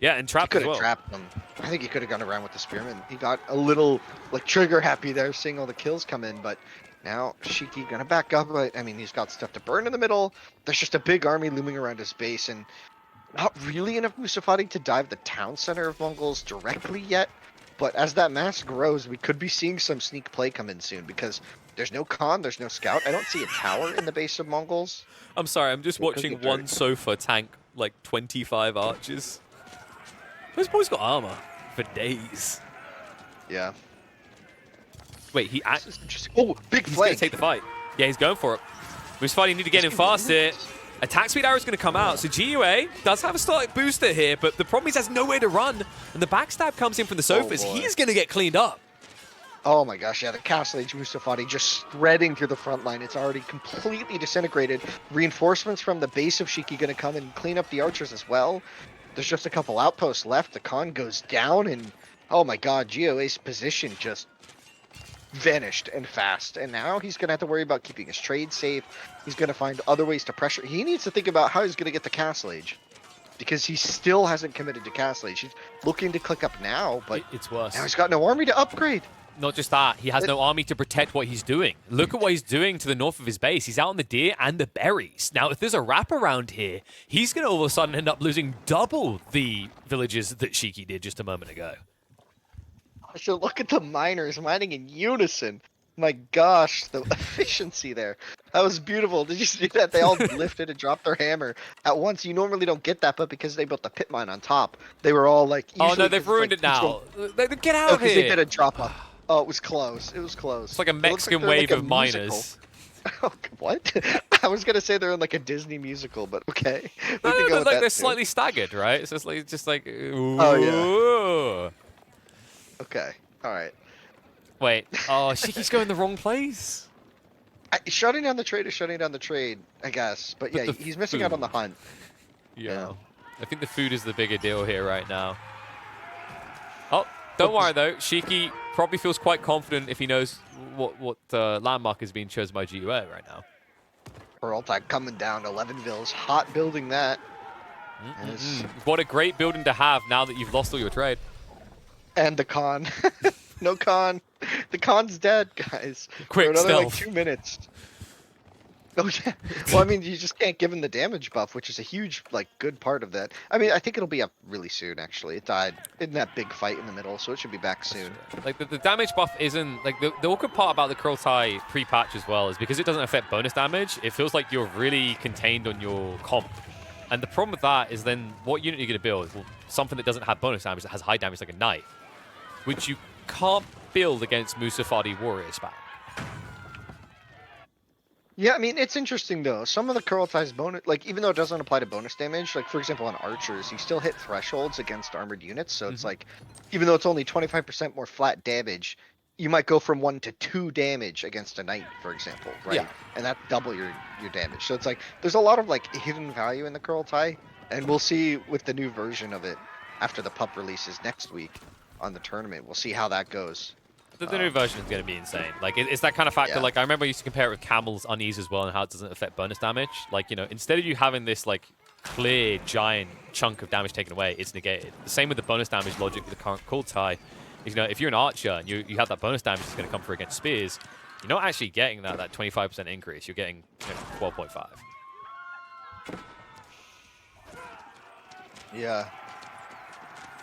Yeah, and trapped as well. Trapped them. I think he could have gone around with the spearman. He got a little like trigger happy there, seeing all the kills come in, but now Shiki gonna back up. I mean, he's got stuff to burn in the middle. There's just a big army looming around his base, and not really enough Musafari to dive the town center of Mongols directly yet. But as that mass grows, we could be seeing some sneak play come in soon, because there's no Khan, there's no scout. I don't see a tower in the base of Mongols. I'm sorry, I'm just watching one sofa tank like 25 archers. This boy's got armor for days. Yeah. Wait, he oh, big he's flank. Gonna take the fight. Yeah, he's going for it. Musafari need to get in fast here. Attack speed arrow is going to come out, so GiveUA does have a starting booster here, but the problem is he has nowhere to run, and the backstab comes in from the sofas. He's going to get cleaned up. Oh my gosh, yeah, the Castle Age Musafari just spreading through the front line. It's already completely disintegrated. Reinforcements from the base of Shiki going to come and clean up the archers as well. There's just a couple outposts left. The Khan goes down, and oh my god, GiveUA's position just vanished and fast. And now he's going to have to worry about keeping his trade safe. He's going to find other ways to pressure. He needs to think about how he's going to get the Castle Age, because he still hasn't committed to Castle Age. He's looking to click up now, but it's worse. Now he's got no army to upgrade. Not just that, he has no army to protect what he's doing. Look at what he's doing to the north of his base. He's out on the deer and the berries. Now, if there's a wraparound here, he's going to all of a sudden end up losing double the villages that Shiki did just a moment ago. So look at the miners mining in unison. My gosh, the efficiency there. That was beautiful. Did you see that? They all lifted and dropped their hammer at once. You normally don't get that, but because they built the pit mine on top, they were all like... Oh no, they've ruined it now. Get out of here. They did a drop up. Oh, it was close. It was close. It's like a Mexican wave of miners. Oh, what? I was gonna say they're in like a Disney musical, but okay. No, they're slightly staggered, right? It's just like ooh. Oh yeah. Okay. All right. Wait. Oh, Shiki's going the wrong place. Shutting down the trade is shutting down the trade, I guess. But yeah, he's missing out on the hunt. Yeah. I think the food is the bigger deal here right now. Oh, don't worry though. Shiki probably feels quite confident if he knows what landmark is being chosen by GiveUA right now. Curltai coming down 11 vills, hot building that. What a great building to have now that you've lost all your trade. And the Khan. No Khan. The Khan's dead, guys. Quick, for another stealth. like 2 minutes. Oh yeah. Well, I mean, you just can't give him the damage buff, which is a huge, like, good part of that. I mean, I think it'll be up really soon. Actually, it died in that big fight in the middle, so it should be back soon. Like the damage buff isn't like the awkward part about the Curltai pre-patch as well is because it doesn't affect bonus damage. It feels like you're really contained on your comp, and the problem with that is then what unit you're going to build? Well, something that doesn't have bonus damage that has high damage like a knight, which you can't build against Musafari Warrior spam. Yeah, I mean, it's interesting, though. Some of the Curltai's bonus, like, even though it doesn't apply to bonus damage, like, for example, on archers, you still hit thresholds against armored units. So it's like, even though it's only 25% more flat damage, you might go from 1 to 2 damage against a knight, for example, right? Yeah. And that's double your damage. So it's like, there's a lot of, like, hidden value in the Curltai, and we'll see with the new version of it after the pup releases next week on the tournament. We'll see how that goes. The new version is going to be insane. Like, it's that kind of factor. Yeah. Like, I remember I used to compare it with Camel's Unease as well and how it doesn't affect bonus damage. Like, you know, instead of you having this, like, clear, giant chunk of damage taken away, it's negated. The same with the bonus damage logic with the current Curltai. Is, you know, if you're an archer and you have that bonus damage that's going to come through against spears, you're not actually getting that 25% increase. You're getting 12.5. Yeah.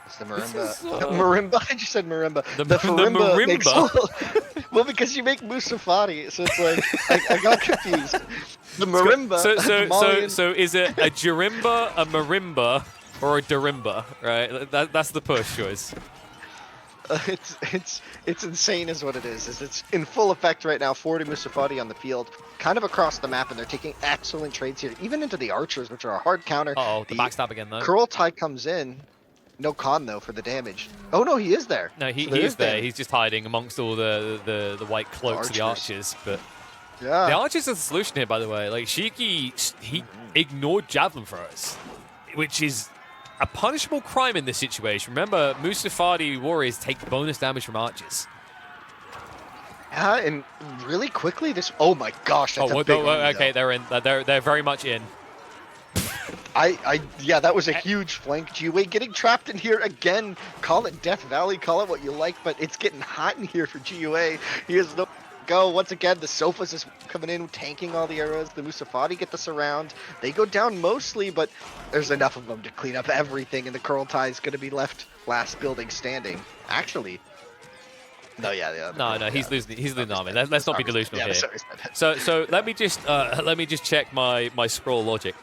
It's the marimba. Marimba? I just said marimba. The marimba? Makes, well, because you make Musafari, so it's like I got confused. The marimba. So is it a Jarimba, a marimba, or a darimba? Right. That's the push choice. It's insane is what it is. It's in full effect right now. 40 Musafari on the field, kind of across the map, and they're taking excellent trades here, even into the archers, which are a hard counter. Uh-oh, the backstab again, though. Curltai comes in. No con, though, for the damage. Oh, no, he is there. No, he So is there. damage. He's just hiding amongst all the white cloaks of the archers. But Yeah. the archers are the solution here, by the way. Like, Shiki, he ignored javelin throwers, which is a punishable crime in this situation. Remember, Musafari Warriors take bonus damage from archers. Yeah, and really quickly, this... Oh, my gosh, that's a big one, okay, though. they're in. They're very much in. Yeah, that was a huge flank. GiveUA getting trapped in here again. Call it Death Valley, call it what you like, but it's getting hot in here for GiveUA. He has no go. Once again, the Sofas is coming in, tanking all the arrows. The Musafari get the surround. They go down mostly, but there's enough of them to clean up everything, and the Curltai is going to be left last building standing. Actually, no, yeah. No, he's losing. He's losing army. Let's not be delusional yeah, here. So let me just check my scroll logic.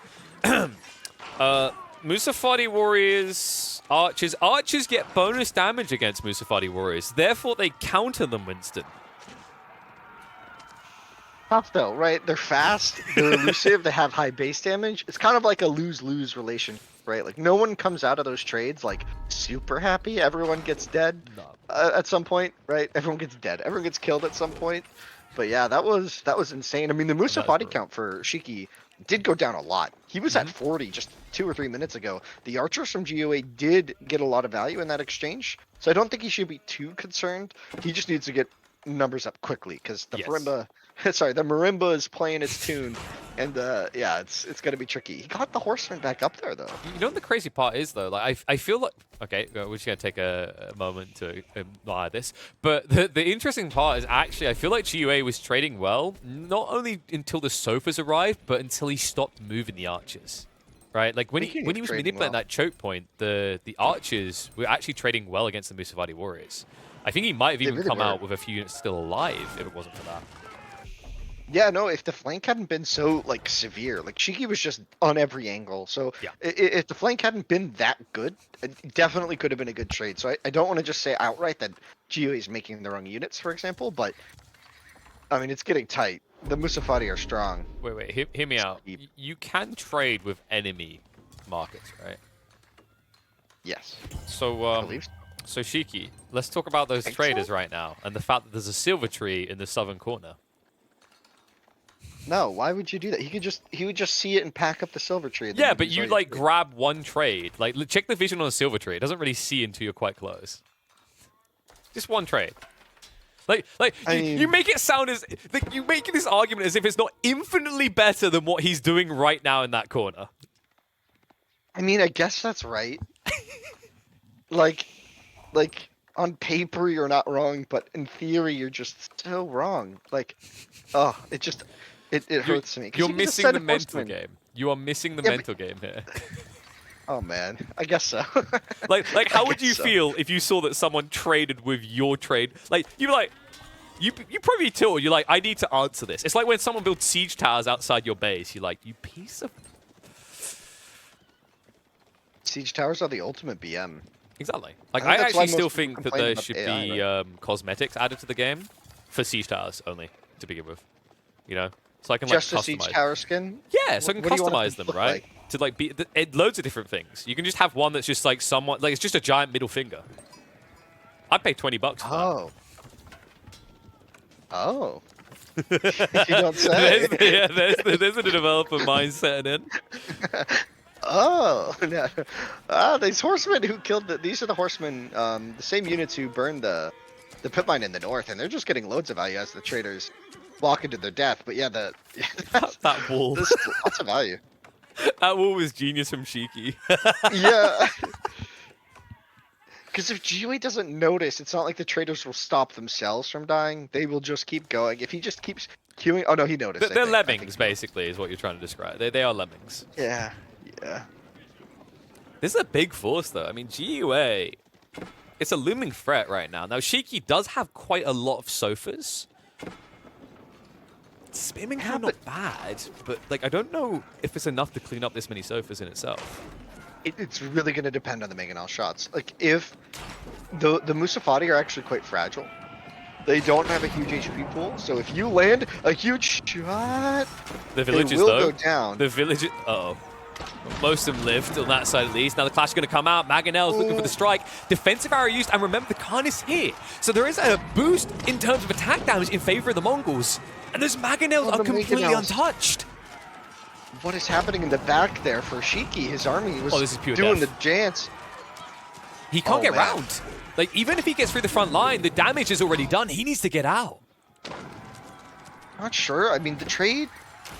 Musafari Warriors, archers. Archers get bonus damage against Musafari Warriors. Therefore, they counter them, Winston. Tough though, right? They're fast, they're elusive, they have high base damage. It's kind of like a lose-lose relation, right? Like no one comes out of those trades like super happy. Everyone gets dead at some point, right? Everyone gets dead. Everyone gets killed at some point. But yeah, that was insane. I mean, the Musafari count for Shiki did go down a lot. He was at 40 just 2 or 3 minutes ago. The archers from GiveUA did get a lot of value in that exchange, so I don't think he should be too concerned. He just needs to get numbers up quickly because the marimba is playing its tune, and yeah, it's going to be tricky. He got the horseman back up there though. You know what the crazy part is though? Like I feel like okay, we're just gonna take a moment to admire this, but the interesting part is actually I feel like GiveUA was trading well, not only until the Sofas arrived, but until he stopped moving the archers. Right, like when he was manipulating that choke point, the archers were actually trading well against the Musafari Warriors. I think he might have even come out with a few units still alive if it wasn't for that. Yeah, no, if the flank hadn't been so like severe, like Shiki was just on every angle. So yeah. If the flank hadn't been that good, it definitely could have been a good trade. So I don't want to just say outright that GiveUA is making the wrong units, for example, but I mean it's getting tight. The Musafari are strong. Wait, hear me out. You can trade with enemy markets, right? Yes. So so Shiki, let's talk about those traders right now and the fact that there's a silver tree in the southern corner. No, why would you do that? He would just see it and pack up the silver tree. Yeah, but you like grab one trade. Like check the vision on a silver tree. It doesn't really see until you're quite close. Just one trade. Like you make it sound as like you make this argument as if it's not infinitely better than what he's doing right now in that corner. I mean, I guess that's right. like on paper you're not wrong, but in theory you're just so wrong. Like, oh, it hurts me. You're missing the mental game. You are missing the mental game here. Oh man, I guess so. like how would you feel if you saw that someone traded with your trade? Like you probably tilted. You're like, I need to answer this. It's like when someone builds siege towers outside your base. You're like, you piece of. Siege towers are the ultimate BM. Exactly. Like I actually still think that there should be cosmetics added to the game for siege towers only to begin with. You know, so I can just like a siege tower skin. Yeah, so I can customize them, right? To like be loads of different things. You can just have one that's just like somewhat like it's just a giant middle finger. I'd pay $20 for that. Oh. You don't say. There's a developer mind setting in. Oh, no. These horsemen who killed these are the horsemen, the same units who burned the pit mine in the north, and they're just getting loads of value as the traders walk into their death. But yeah, that wall. There's lots of value. That wall was genius from Shiki. Yeah. Because if GiveUA doesn't notice, it's not like the traders will stop themselves from dying. They will just keep going. If he just keeps queuing... Oh, no, he noticed. They're lemmings, basically, is what you're trying to describe. They are lemmings. Yeah. This is a big force, though. I mean, GiveUA, it's a looming threat right now. Now, Shiki does have quite a lot of Sofas. Spamming kind of not bad, but like I don't know if it's enough to clean up this many Sofas in itself. It's really going to depend on the Manganel shots. Like, if The Musafari are actually quite fragile. They don't have a huge HP pool, so if you land a huge shot, The it villagers, will though. go down. The villagers. Uh-oh. Most of them lived on that side at least. Now the clash is going to come out. Manganel's looking for the strike. Defensive arrow used, and remember the Khan is here. So there is a boost in terms of attack damage in favor of the Mongols. And those Manganels are completely untouched. What is happening in the back there for Shiki? His army was this is pure doing death. the dance. He can't get man. round. Like, even if he gets through the front line, the damage is already done. He needs to get out. Not sure. I mean, the trade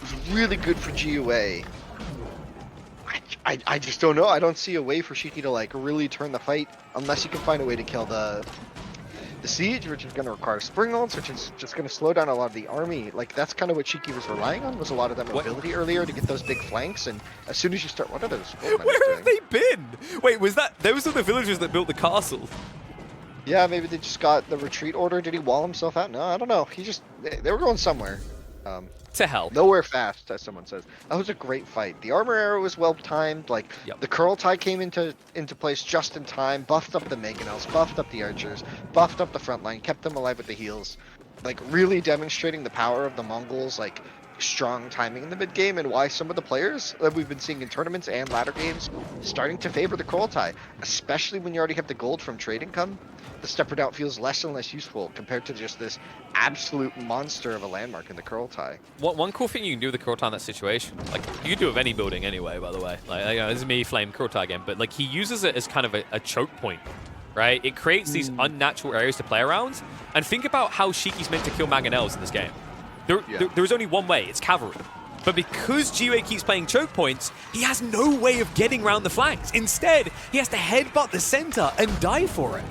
is really good for GUA. I just don't know. I don't see a way for Shiki to like really turn the fight unless he can find a way to kill the siege, which is going to require spring ults, which is just going to slow down a lot of the army. Like that's kind of what Shiki was relying on, was a lot of that mobility earlier to get those big flanks. And as soon as you start, what are those? Where have they been? Wait, was that those are the villagers that built the castle? Yeah, maybe they just got the retreat order. Did he wall himself out? No, I don't know. They were going somewhere. To hell. Nowhere fast, as someone says. That was a great fight. The armor arrow was well timed. Like the Curltai came into place just in time, buffed up the Manganels, buffed up the archers, buffed up the front line, kept them alive with the heals. Like really demonstrating the power of the Mongols, like strong timing in the mid game, and why some of the players that we've been seeing in tournaments and ladder games starting to favor the Curltai, especially when you already have the gold from trade income. The stepper out feels less and less useful compared to just this absolute monster of a landmark in the Curltai. One cool thing you can do with the Curltai in that situation, like you can do with any building anyway, by the way. Like, you know, this is me flame Curltai again, but like he uses it as kind of a choke point, right? It creates these unnatural areas to play around. And think about how Shiki's meant to kill Manganels in this game. There's only one way, it's cavalry. But because GiveUA keeps playing choke points, he has no way of getting around the flanks. Instead, he has to headbutt the center and die for it.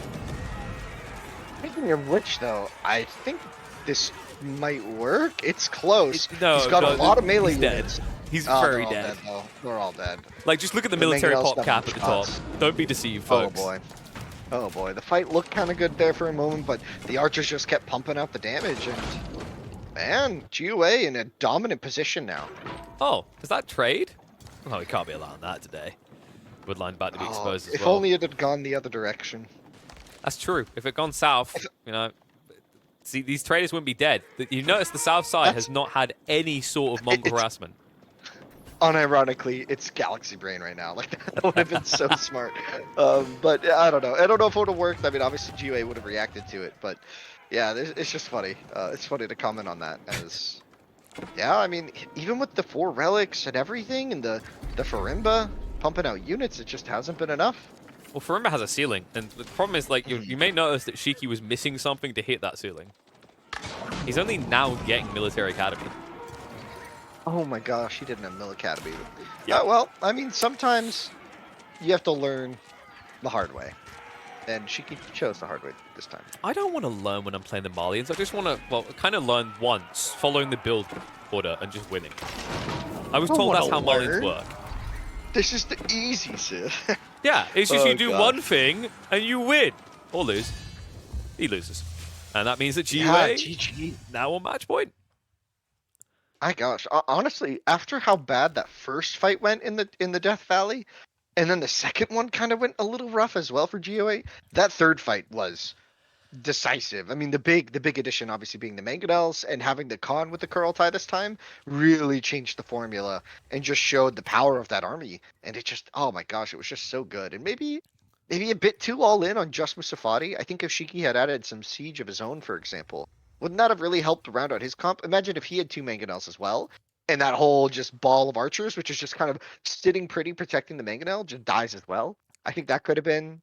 Speaking of which, though, I think this might work. It's close. He's got a lot of melee units. He's very dead. dead. Though. They're all dead. Like, just look at the military pop cap at the top. Don't be deceived, folks. Oh, boy. Oh, boy. The fight looked kind of good there for a moment, but the archers just kept pumping out the damage. And, man, GiveUA in a dominant position now. Oh, is that trade? Oh, we can't be allowing that today. Woodline about to be exposed as well. If only it had gone the other direction. That's true. If it had gone south, you know, see, these traders wouldn't be dead. You notice the south side has not had any sort of Mongol harassment. Unironically, it's Galaxy Brain right now. Like, that would have been so smart. But I don't know. I don't know if it would have worked. I mean, obviously, GiveUA would have reacted to it. But, yeah, it's just funny. It's funny to comment on that. As, yeah, I mean, even with the 4 relics and everything, and the Farimba pumping out units, it just hasn't been enough. Well, Farimba has a ceiling, and the problem is, like, you may notice that Shiki was missing something to hit that ceiling. He's only now getting Military Academy. Oh my gosh, he didn't have Mill Academy. Yeah, well, I mean, sometimes you have to learn the hard way. And Shiki chose the hard way this time. I don't want to learn when I'm playing the Malians. I just want to, well, kind of learn once, following the build order and just winning. I was told that's how Malians work. This is the easy Sith. Yeah, it's just you do one thing and you win. Or lose. He loses. And that means that GiveUA now on match point. My gosh, honestly, after how bad that first fight went in the Death Valley, and then the second one kind of went a little rough as well for GiveUA, that third fight was decisive. I mean, the big addition obviously being the Manganels, and having the Khan with the Curltai this time really changed the formula and just showed the power of that army. And it just, oh my gosh, it was just so good. And maybe a bit too all in on just Musafari. I think if Shiki had added some siege of his own, for example, wouldn't that have really helped round out his comp? Imagine if he had 2 Manganels as well, and that whole just ball of archers, which is just kind of sitting pretty, protecting the Manganel, just dies as well. I think that could have been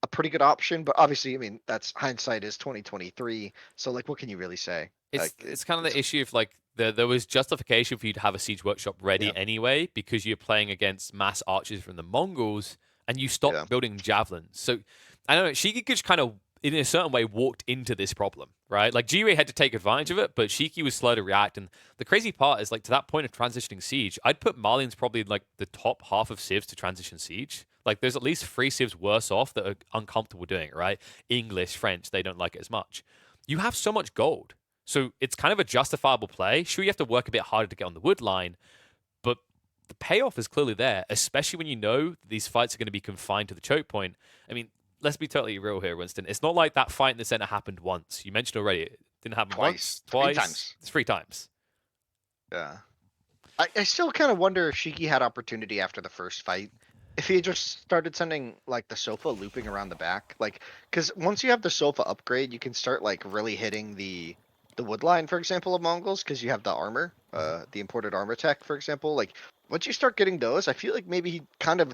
a pretty good option, but obviously, I mean, that's hindsight is 2023. So, like, what can you really say? It's kind of the issue of like there was justification for you to have a siege workshop ready anyway, because you're playing against mass archers from the Mongols, and you stopped building javelins. So I don't know, Shiki just kind of, in a certain way, walked into this problem, right? Like, GiveUA had to take advantage of it, but Shiki was slow to react. And the crazy part is, like, to that point of transitioning siege, I'd put Malians probably in, like, the top half of civs to transition siege. Like, there's at least 3 civs worse off that are uncomfortable doing it, right? English, French, they don't like it as much. You have so much gold. So it's kind of a justifiable play. Sure, you have to work a bit harder to get on the wood line, but the payoff is clearly there, especially when you know these fights are going to be confined to the choke point. I mean, let's be totally real here, Winston. It's not like that fight in the center happened once. You mentioned already it didn't happen once, twice, 3 times. It's 3 times. Yeah. I still kind of wonder if Shiki had opportunity after the first fight. If he had just started sending like the sofa looping around the back, like, because once you have the sofa upgrade, you can start like really hitting the wood line, for example, of Mongols, because you have the armor, the imported armor tech, for example. Like, once you start getting those, I feel like maybe he kind of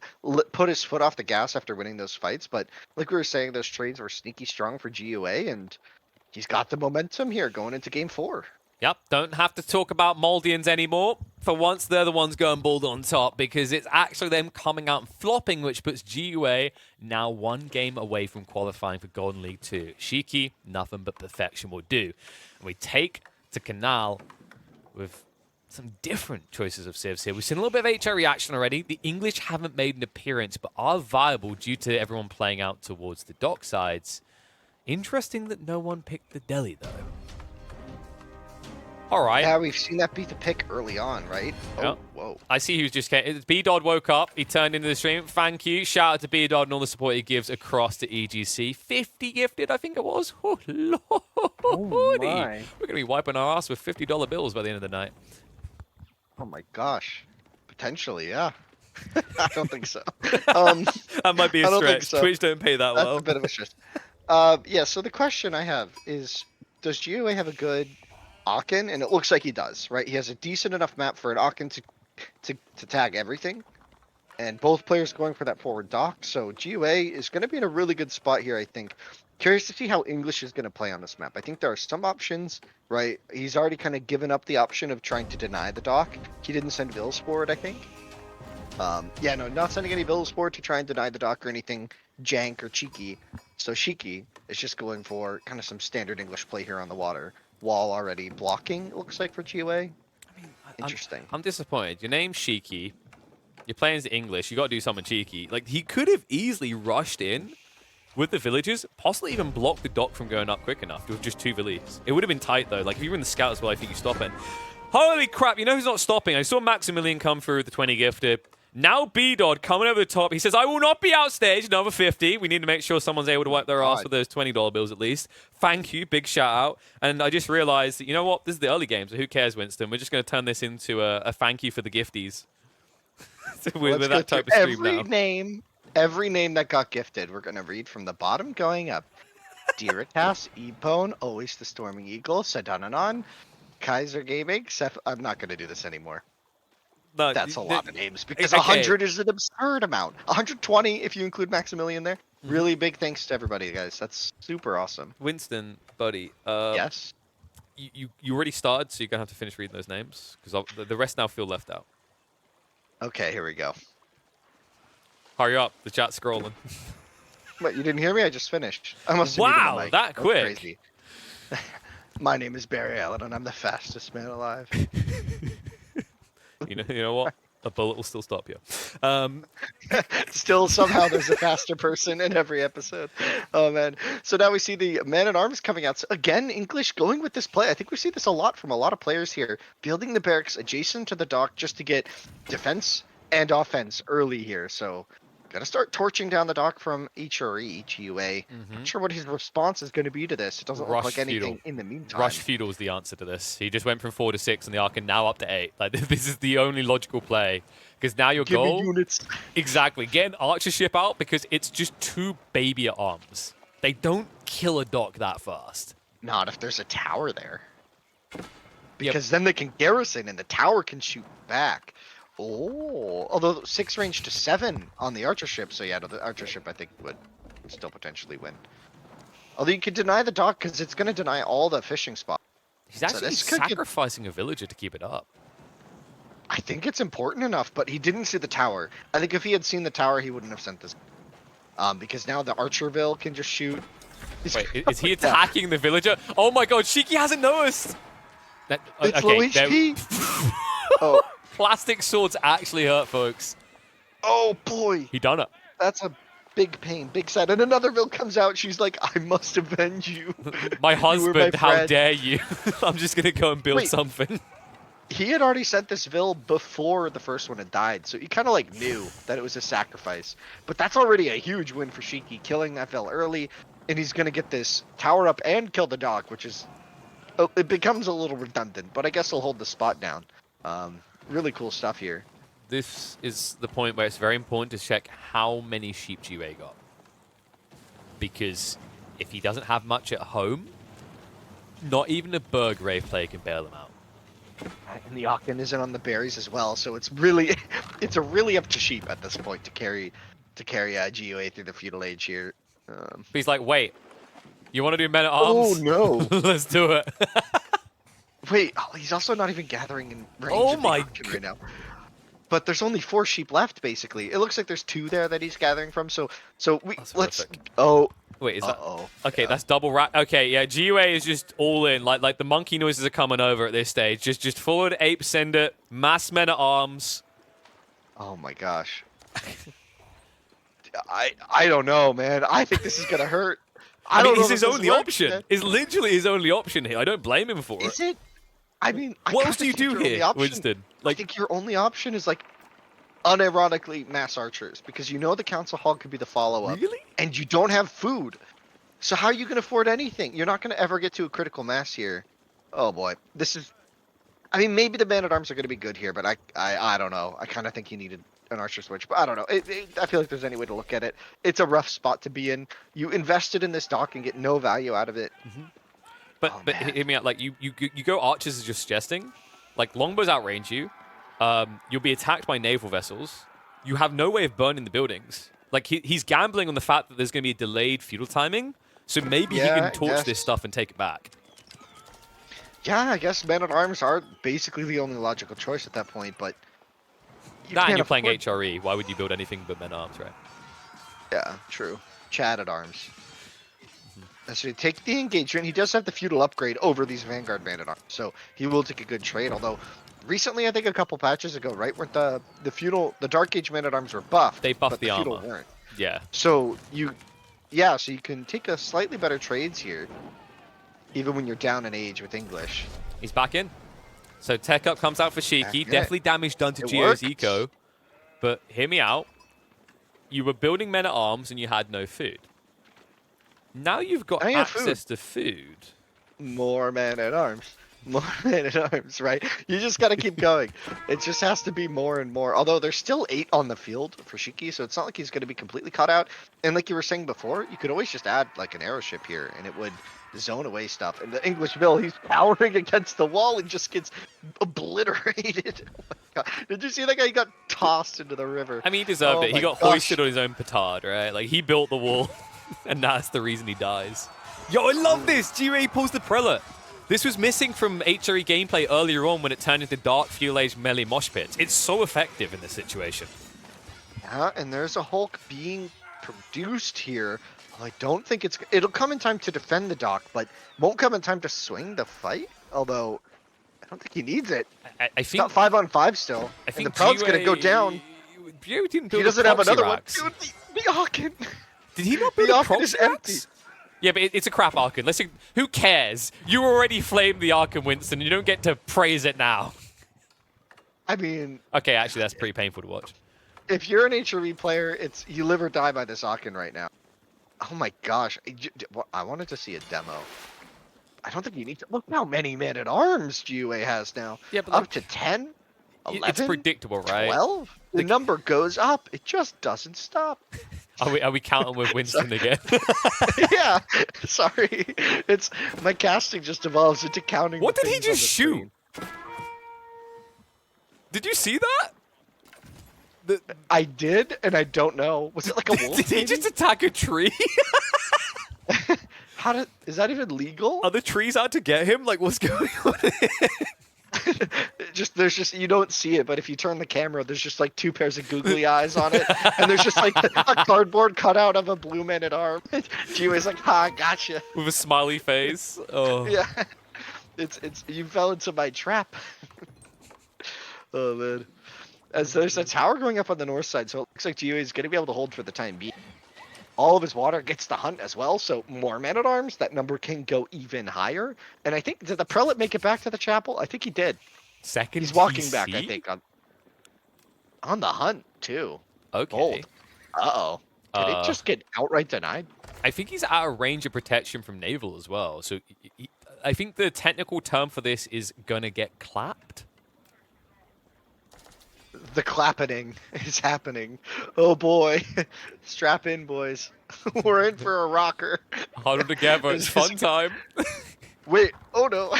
put his foot off the gas after winning those fights. But like we were saying, those trades were sneaky strong for GUA, and he's got the momentum here going into game 4. Yep, don't have to talk about Moldians anymore. For once, they're the ones going bald on top because it's actually them coming out and flopping, which puts GUA now 1 game away from qualifying for Golden League 2. Shiki, nothing but perfection will do. And we take to Canal with some different choices of civs here. We've seen a little bit of HR reaction already. The English haven't made an appearance, but are viable due to everyone playing out towards the dock sides. Interesting that no one picked the Delhi, though. All right. Yeah, we've seen that be the pick early on, right? Yep. Oh, whoa. I see who's just came. B-Dod woke up. He turned into the stream. Thank you. Shout out to B-Dod and all the support he gives across to EGC. 50 gifted, I think it was. Oh, lordy. Oh, my. We're going to be wiping our ass with $50 bills by the end of the night. Oh my gosh. Potentially, yeah. I don't think so. That might be a I don't think stretch. so. Twitch don't pay that That's well. a bit of a stretch. Yeah, so the question I have is, does GUA have a good Aachen? And it looks like he does, right? He has a decent enough map for an Aachen to tag everything. And both players going for that forward dock. So GUA is going to be in a really good spot here, I think. Curious to see how English is going to play on this map. I think there are some options, right? He's already kind of given up the option of trying to deny the dock. He didn't send Vills forward, I think. Yeah, no, not sending any Vills forward to try and deny the dock or anything jank or cheeky. So Shiki is just going for kind of some standard English play here on the water. Wall already blocking, it looks like, for GUA. I mean, Interesting. I'm disappointed. Your name's Shiki. You're playing as English. You got to do something cheeky. Like, he could have easily rushed in with the villagers, possibly even blocked the dock from going up quick enough with just 2 villages. It would have been tight, though. Like, if you were in the scout as well, I think you stop it. Holy crap, you know who's not stopping? I saw Maximilian come through with the 20 gifted. Now B-Dod coming over the top. He says, I will not be outstaged. Another 50. We need to make sure someone's able to wipe their ass with those $20 bills at least. Thank you. Big shout out. And I just realized that, you know what? This is the early game, so who cares, Winston? We're just going to turn this into a thank you for the gifties. with that type of stream now. Every name that got gifted, we're going to read from the bottom going up. Diratas, Ebone, Always the Storming Eagle, Sadananon, Kaiser Gaming, I'm not going to do this anymore. No, that's a lot of names because okay. 100 is an absurd amount. 120 if you include Maximilian there. Really big thanks to everybody, guys. That's super awesome. Winston, buddy. Yes? You already started, so you're going to have to finish reading those names because the rest now feel left out. Okay, here we go. Hurry up. The chat's scrolling. What, you didn't hear me? I just finished. I must have wow, muted the mic. that quick. Crazy. My name is Barry Allen, and I'm the fastest man alive. You know what? A bullet will still stop you. Still, somehow, there's a faster person in every episode. Oh, man. So now we see the man-at-arms coming out. So again, English going with this play. I think we see this a lot from a lot of players here. Building the barracks adjacent to the dock just to get defense and offense early here. So got to start torching down the dock from HRE, GUA. Not sure what his response is going to be to this. It doesn't look like anything Feudal. in the meantime. Rush Feudal is the answer to this. He just went from 4 to 6 and the Ark, and now up to 8. Like, this is the only logical play. Because now your Give goal... me units. Exactly. Get an archership out because it's just 2 baby arms. They don't kill a dock that fast. Not if there's a tower there. Because then they can garrison and the tower can shoot back. Oh, although 6 range to 7 on the archership, so yeah, the archership I think would still potentially win. Although you could deny the dock because it's going to deny all the fishing spots. He's actually sacrificing a villager to keep it up. I think it's important enough, but he didn't see the tower. I think if he had seen the tower, he wouldn't have sent this. Because now the Archerville can just shoot. Wait, is he attacking the villager? Oh my god, Shiki hasn't noticed! It's low HP! Oh. Plastic swords actually hurt, folks. Oh boy! He done it. That's a big pain, big sad. And another Vil comes out, she's like, I must avenge you. My husband, how dare you? I'm just gonna go and build something. he had already sent this Vil before the first one had died, so he kind of like knew that it was a sacrifice. But that's already a huge win for Shiki, killing that Vil early, and he's gonna get this tower up and kill the dog, which is it becomes a little redundant, but I guess he'll hold the spot down. Really cool stuff here. This is the point where it's very important to check how many sheep GA got. Because if he doesn't have much at home, not even a Burgrave player can bail him out. And the Aachen isn't on the berries as well, so it's really it's a really up to sheep at this point to carry GUA through the feudal age here. But he's like, wait, you want to do men at Oh arms? no! Let's do it. Wait, he's also not even gathering in range Oh of the my Aachen right now. But there's only 4 sheep left, basically. It looks like there's 2 there that he's gathering from. So That's let's. horrific. Oh. Wait, is that? Uh-oh. Okay, Yeah. that's double rat. Okay, yeah, GUA is just all in. Like the monkey noises are coming over at this stage. Just forward ape, send it, mass men at arms. Oh my gosh. I don't know, man. I think this is gonna hurt. I don't mean, know it's if his this only works, option. man. It's literally his only option here. I don't blame him for Is it. it? I mean, What else do you do your only here, option- Winston? I Like, think your only option is like unironically mass archers, because you know the council hall could be the follow-up, really? and you don't have food. So how are you gonna afford anything? You're not gonna ever get to a critical mass here. Oh boy, this is. I mean, maybe the man at arms are gonna be good here, but I don't know. I kind of think he needed an archer switch, but I don't know. I feel like there's any way to look at it. It's a rough spot to be in. You invested in this dock and get no value out of it. But Oh, but man. hear me out. Like you go archers as you're suggesting. Like longbows outrange you. You'll be attacked by naval vessels. You have no way of burning the buildings. Like he's gambling on the fact that there's going to be a delayed feudal timing. So maybe he Yeah, can I torch this guess. stuff and take it back. Yeah, I guess men at arms are basically the only logical choice at that point, but And can't you're playing afford- HRE. Why would you build anything but men at arms, right? Yeah, true. Chad at arms. So take the engagement. He does have the feudal upgrade over these Vanguard man at arms, so he will take a good trade. Although recently, I think a couple patches ago, right, where the feudal, the Dark Age men at arms were buffed, They buffed but the feudal armor. weren't. Yeah. So so you can take a slightly better trades here, even when you're down in age with English. He's back in. So tech up comes out for Shiki. Back in. Definitely damage done to It Geo's works. eco. But hear me out. You were building men at arms and you had no food. Now you've got Now you have food. access to food. More man at arms. More man at arms, right? You just gotta keep going. It just has to be more and more. Although there's still 8 on the field for Shiki, so it's not like he's gonna be completely cut out. And like you were saying before, you could always just add like an arrow ship here, and it would zone away stuff. And the English Bill, he's cowering against the wall and just gets obliterated. Oh my God. Did you see that guy? He got tossed into the river. I mean, he deserved Oh it. He my got gosh. hoisted on his own petard, right? Like, he built the wall, and that's the reason he dies. Yo, I love this! GA pulls the prelate. This was missing from HRE gameplay earlier on when it turned into Dark Fuel Age melee mosh pits. It's so effective in this situation. Yeah, and there's a Hulk being produced here. I don't think it'll come in time to defend the dock, but won't come in time to swing the fight. Although I don't think he needs it. I He's think got 5-on-5 still, I and think the prel's gonna go GA down. GA didn't build He doesn't have proxy another racks. one. Dude, the Aachen. Did he not The build a Aachen proxy is empty. racks? Yeah, but it's a crap Archon. Who cares? You already flamed the Archon, Winston. You don't get to praise it now. I mean, Okay, actually, that's pretty painful to watch. if you're an HRV player, it's you live or die by this Aachen right now. Oh my gosh, I wanted to see a demo. I don't think you need to. Look how many men at arms GUA has now. Yeah, but Up look, to 10, 11, it's predictable, right? 12? The Like- number goes up. It just doesn't stop. Are we counting with Winston again? Yeah, sorry. It's my casting just evolves into counting. What the did he things on just the shoot? screen. Did you see that? I did, and I don't know. Was it like a wolf? Did he maybe? just attack a tree? Is that even legal? Are the trees out to get him? Like, what's going on? There's just you don't see it, but if you turn the camera, there's just like 2 pairs of googly eyes on it, and there's just like a cardboard cutout of a blue man at arm. GUA's like, ha, gotcha. With a smiley face. Oh. Yeah, it's you fell into my trap. Oh man. As there's a tower going up on the north side, so it looks like GUA is going to be able to hold for the time being. All of his water gets to hunt as well, so more men at arms. That number can go even higher. And I think, did the prelate make it back to the chapel? I think he did. Second He's walking TC? back, I think, on the hunt too. Okay. Bold. Uh-oh. Did it just get outright denied? I think he's out of range of protection from Naval as well. So I think the technical term for this is gonna get clapped. The clappening is happening. Oh boy. Strap in, boys. We're in for a rocker. Huddle together, it's fun time. Wait, oh no.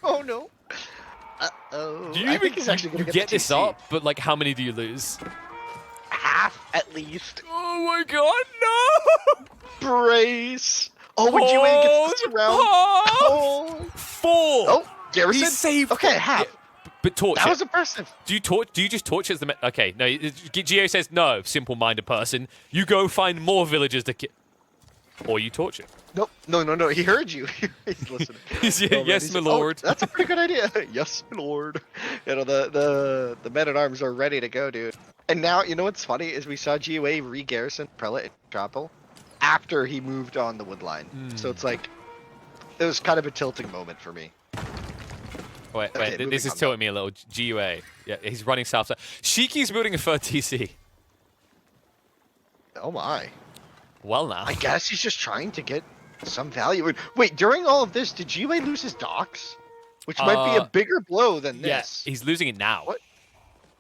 Oh no. Uh-oh. Do you I even think he's actually you gonna get the this TC. up? But like, how many do you lose? Half at least. Oh my god, no! Brace. Oh, when GiveUA gets this around. Oh. 4. Oh, Garrison. He saved. Okay, half. Yeah, but torch That it. was impressive. Do you torch? Do you just torch as the? Okay, no. Geo says no. Simple-minded person. You go find more villagers to kill, or you torch it. Nope. No. He heard you. He's listening. Yes, my Oh, lord. that's a pretty good idea. Yes, my lord. You know the men at arms are ready to go, dude. And now you know what's funny is we saw GiveUA re-garrison Prelate and Tropple after he moved on the wood line. So it's like it was kind of a tilting moment for me. Wait, Okay, this is moving on, tilting me a little. GiveUA. Yeah, he's running south side. Shiki's building a third TC. Oh my. Well now. I guess he's just trying to get some value. Wait, during all of this, did GiveUA lose his docks? Which might be a bigger blow than this. Yeah, he's losing it now. What?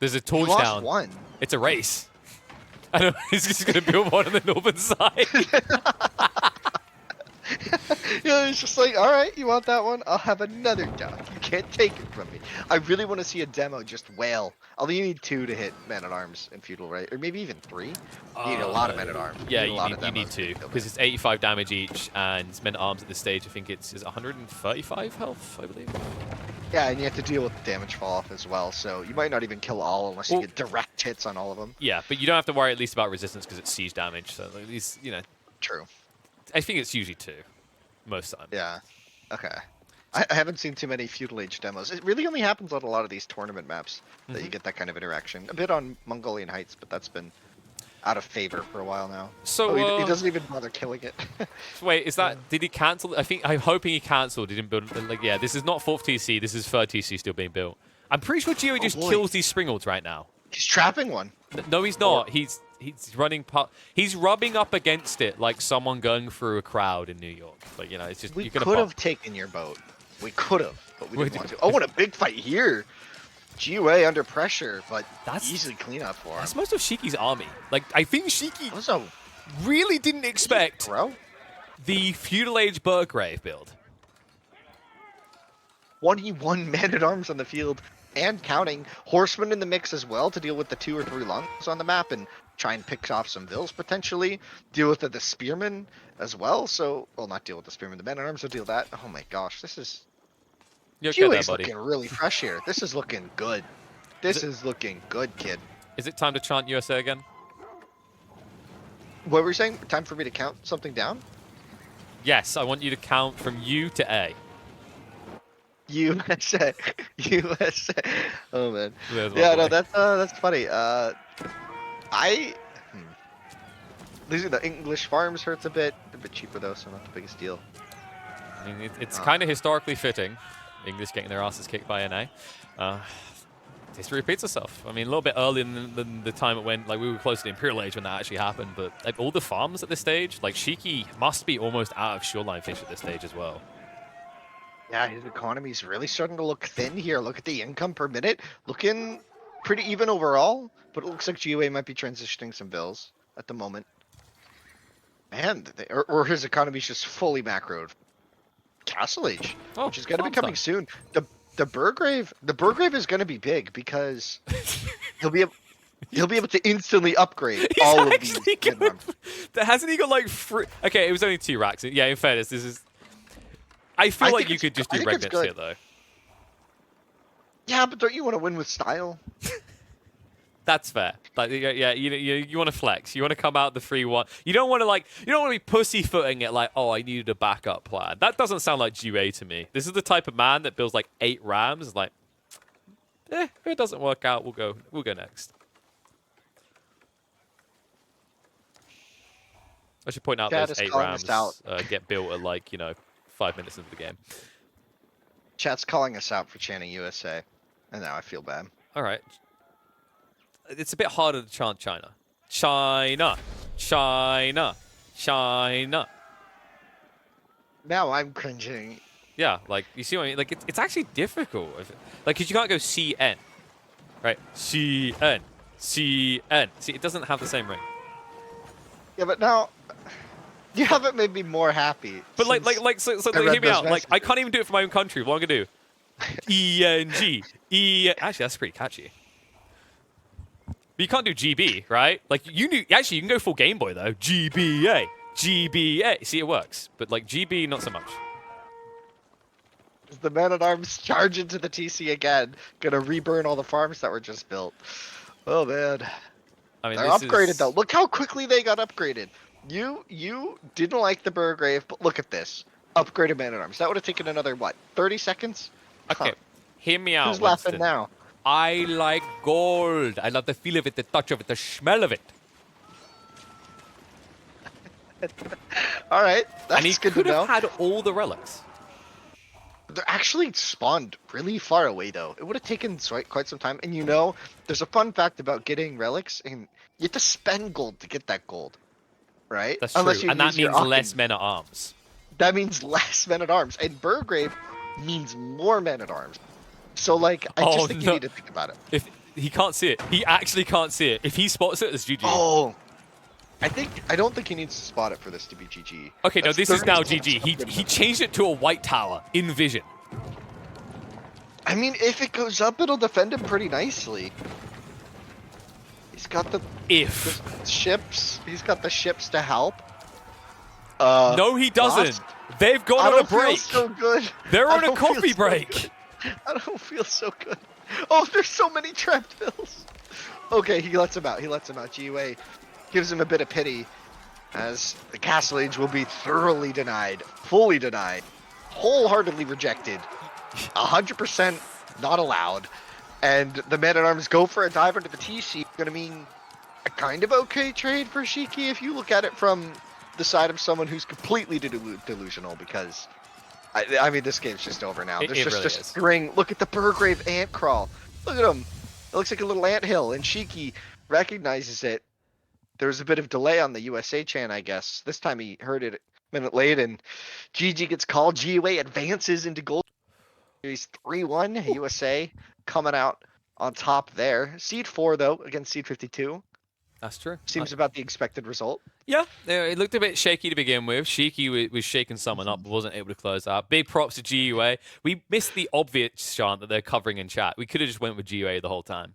There's a He torch lost down. one. It's a race. I don't know. He's just going to build one on the northern side. Yeah, it's just like, all right, you want that one? I'll have another dock. You can't take it from me. I really want to see a demo just wail. Although you need 2 to hit men at arms in Feudal, right? Or maybe even 3. You need a lot of men at arms. Yeah, you you need 2 because it's 85 damage each, and men at arms at this stage. I think it's 135 health, I believe. Yeah, and you have to deal with the damage fall off as well. So you might not even kill all unless you Well, get direct hits on all of them. Yeah, but you don't have to worry at least about resistance because it's siege damage. So at least True. I think it's usually 2 most of the time. Yeah. Okay. I haven't seen too many Feudal Age demos. It really only happens on a lot of these tournament maps that you get that kind of interaction. A bit on Mongolian Heights, but that's been out of favor for a while now. So he doesn't even bother killing it. wait, is that did he cancel? I'm hoping he cancelled. He didn't build. Like, yeah, this is not 4th TC. This is 3rd TC still being built. I'm pretty sure GiveUA just kills these Springolds right now. He's trapping one. No, he's not. He's running. He's rubbing up against it like someone going through a crowd in New York. Like it's just We you're gonna could pop. have taken your boat. We could have, but we didn't want to. Oh, what a big fight here. GiveUA under pressure, but That's easily clean up for him. That's most of Shiki's army. Like I think Shiki Also, really didn't expect bro, the Feudal Age Burgrave build. 1v1 men at arms on the field and counting. Horsemen in the mix as well to deal with the 2 or 3 lungs on the map and try and pick off some vills potentially. Deal with the spearmen as well. So, well, not deal with the spearmen. The men at arms will deal with that. Oh my gosh, this is. You're okay there, GiveUA's buddy. looking really fresh here. This is looking good. This is looking good, kid. Is it time to chant USA again? What were you saying? Time for me to count something down? Yes, I want you to count from U to A. USA. USA. Oh man. There's my Yeah, no, boy. that's funny. Losing the English farms hurts a bit cheaper though, so not the biggest deal. I mean, it's kind of historically fitting. English getting their asses kicked by NA. History repeats itself. I mean, a little bit earlier than the time it went, like we were close to the Imperial Age when that actually happened, but like, all the farms at this stage, like Shiki must be almost out of shoreline fish at this stage as well. Yeah, his economy's really starting to look thin here. Look at the income per minute. Looking pretty even overall, but it looks like GiveUA might be transitioning some bills at the moment. Man, or his economy's just fully macroed. Castle Age, which is going to be coming soon. The Burgrave is going to be big because he'll be able to instantly upgrade all of these. Hasn't he got like okay, it was only 2 racks. Yeah, in fairness, this is. I feel like you could just do regnants here though. Yeah, but don't you want to win with style? That's fair. Like, yeah, you want to flex. You want to come out the 3-1. You don't want to be pussyfooting it like, oh, I needed a backup plan. That doesn't sound like GiveUA to me. This is the type of man that builds like 8 rams. Like, if it doesn't work out, we'll go next. I should point out those 8 rams get built at like 5 minutes into the game. Chat's calling us out for chanting USA. And now I feel bad. All right. It's a bit harder to chant China. China. China. China. Now I'm cringing. Yeah, like, you see what I mean? Like, it's actually difficult. Like, because you can't go CN. Right? CN. CN. See, it doesn't have the same ring. Yeah, but now you haven't made me more happy. But so hear me out. Like, I can't even do it for my own country. What am I gonna do? ENG. Actually, that's pretty catchy. But you can't do GB, right? Like, actually, you can go full Game Boy though. GBA. GBA. See, it works. But like GB, not so much. The men-at-arms charge into the TC again. Gonna reburn all the farms that were just built. Oh man. I mean, they're upgraded though. Look how quickly they got upgraded. You didn't like the Burgrave, but look at this. Upgraded man-at-arms. That would have taken another, what, 30 seconds? Okay, hear me out, Who's laughing now? I like gold. I love the feel of it, the touch of it, the smell of it. All right, that's and he good could to know. have had all the relics. They're actually spawned really far away, though. It would have taken quite some time. And you know, there's a fun fact about getting relics, and you have to spend gold to get that gold, right? That's true, and that means less men-at-arms. That means less men-at-arms, and Burgrave means more men-at-arms. So, like, I just think you need to think about it. If he can't see it, he actually can't see it. If he spots it, it's GG. Oh, I don't think he needs to spot it for this to be GG. Okay, no, this is now GG. He changed it to a white tower in vision. I mean, if it goes up, it'll defend him pretty nicely. He's got the ships. He's got the ships to help. No, he doesn't. They've gone on a break. I don't feel so good. They're on a coffee break. I don't feel so good. Oh, there's so many trapped bills. Okay, he lets him out. GiveUA gives him a bit of pity, as the Castle Age will be thoroughly denied, fully denied, wholeheartedly rejected, 100% not allowed, and the men-at-arms go for a dive into the TC. Gonna mean a kind of okay trade for Shiki if you look at it from the side of someone who's completely delusional, because I mean, this game's just over now. There's just a string. Look at the Burgrave ant crawl. Look at him. It looks like a little ant hill, and Shiki recognizes it. There was a bit of delay on the USA chant, I guess. This time he heard it a minute late, and GG gets called. GiveUA advances into gold. Series 3-1. USA coming out on top there. Seed 4, though, against Seed 52. That's true. Seems about the expected result. Yeah, it looked a bit shaky to begin with. Shiki was shaking someone up, but wasn't able to close out. Big props to GiveUA. We missed the obvious chant that they're covering in chat. We could have just went with GiveUA the whole time.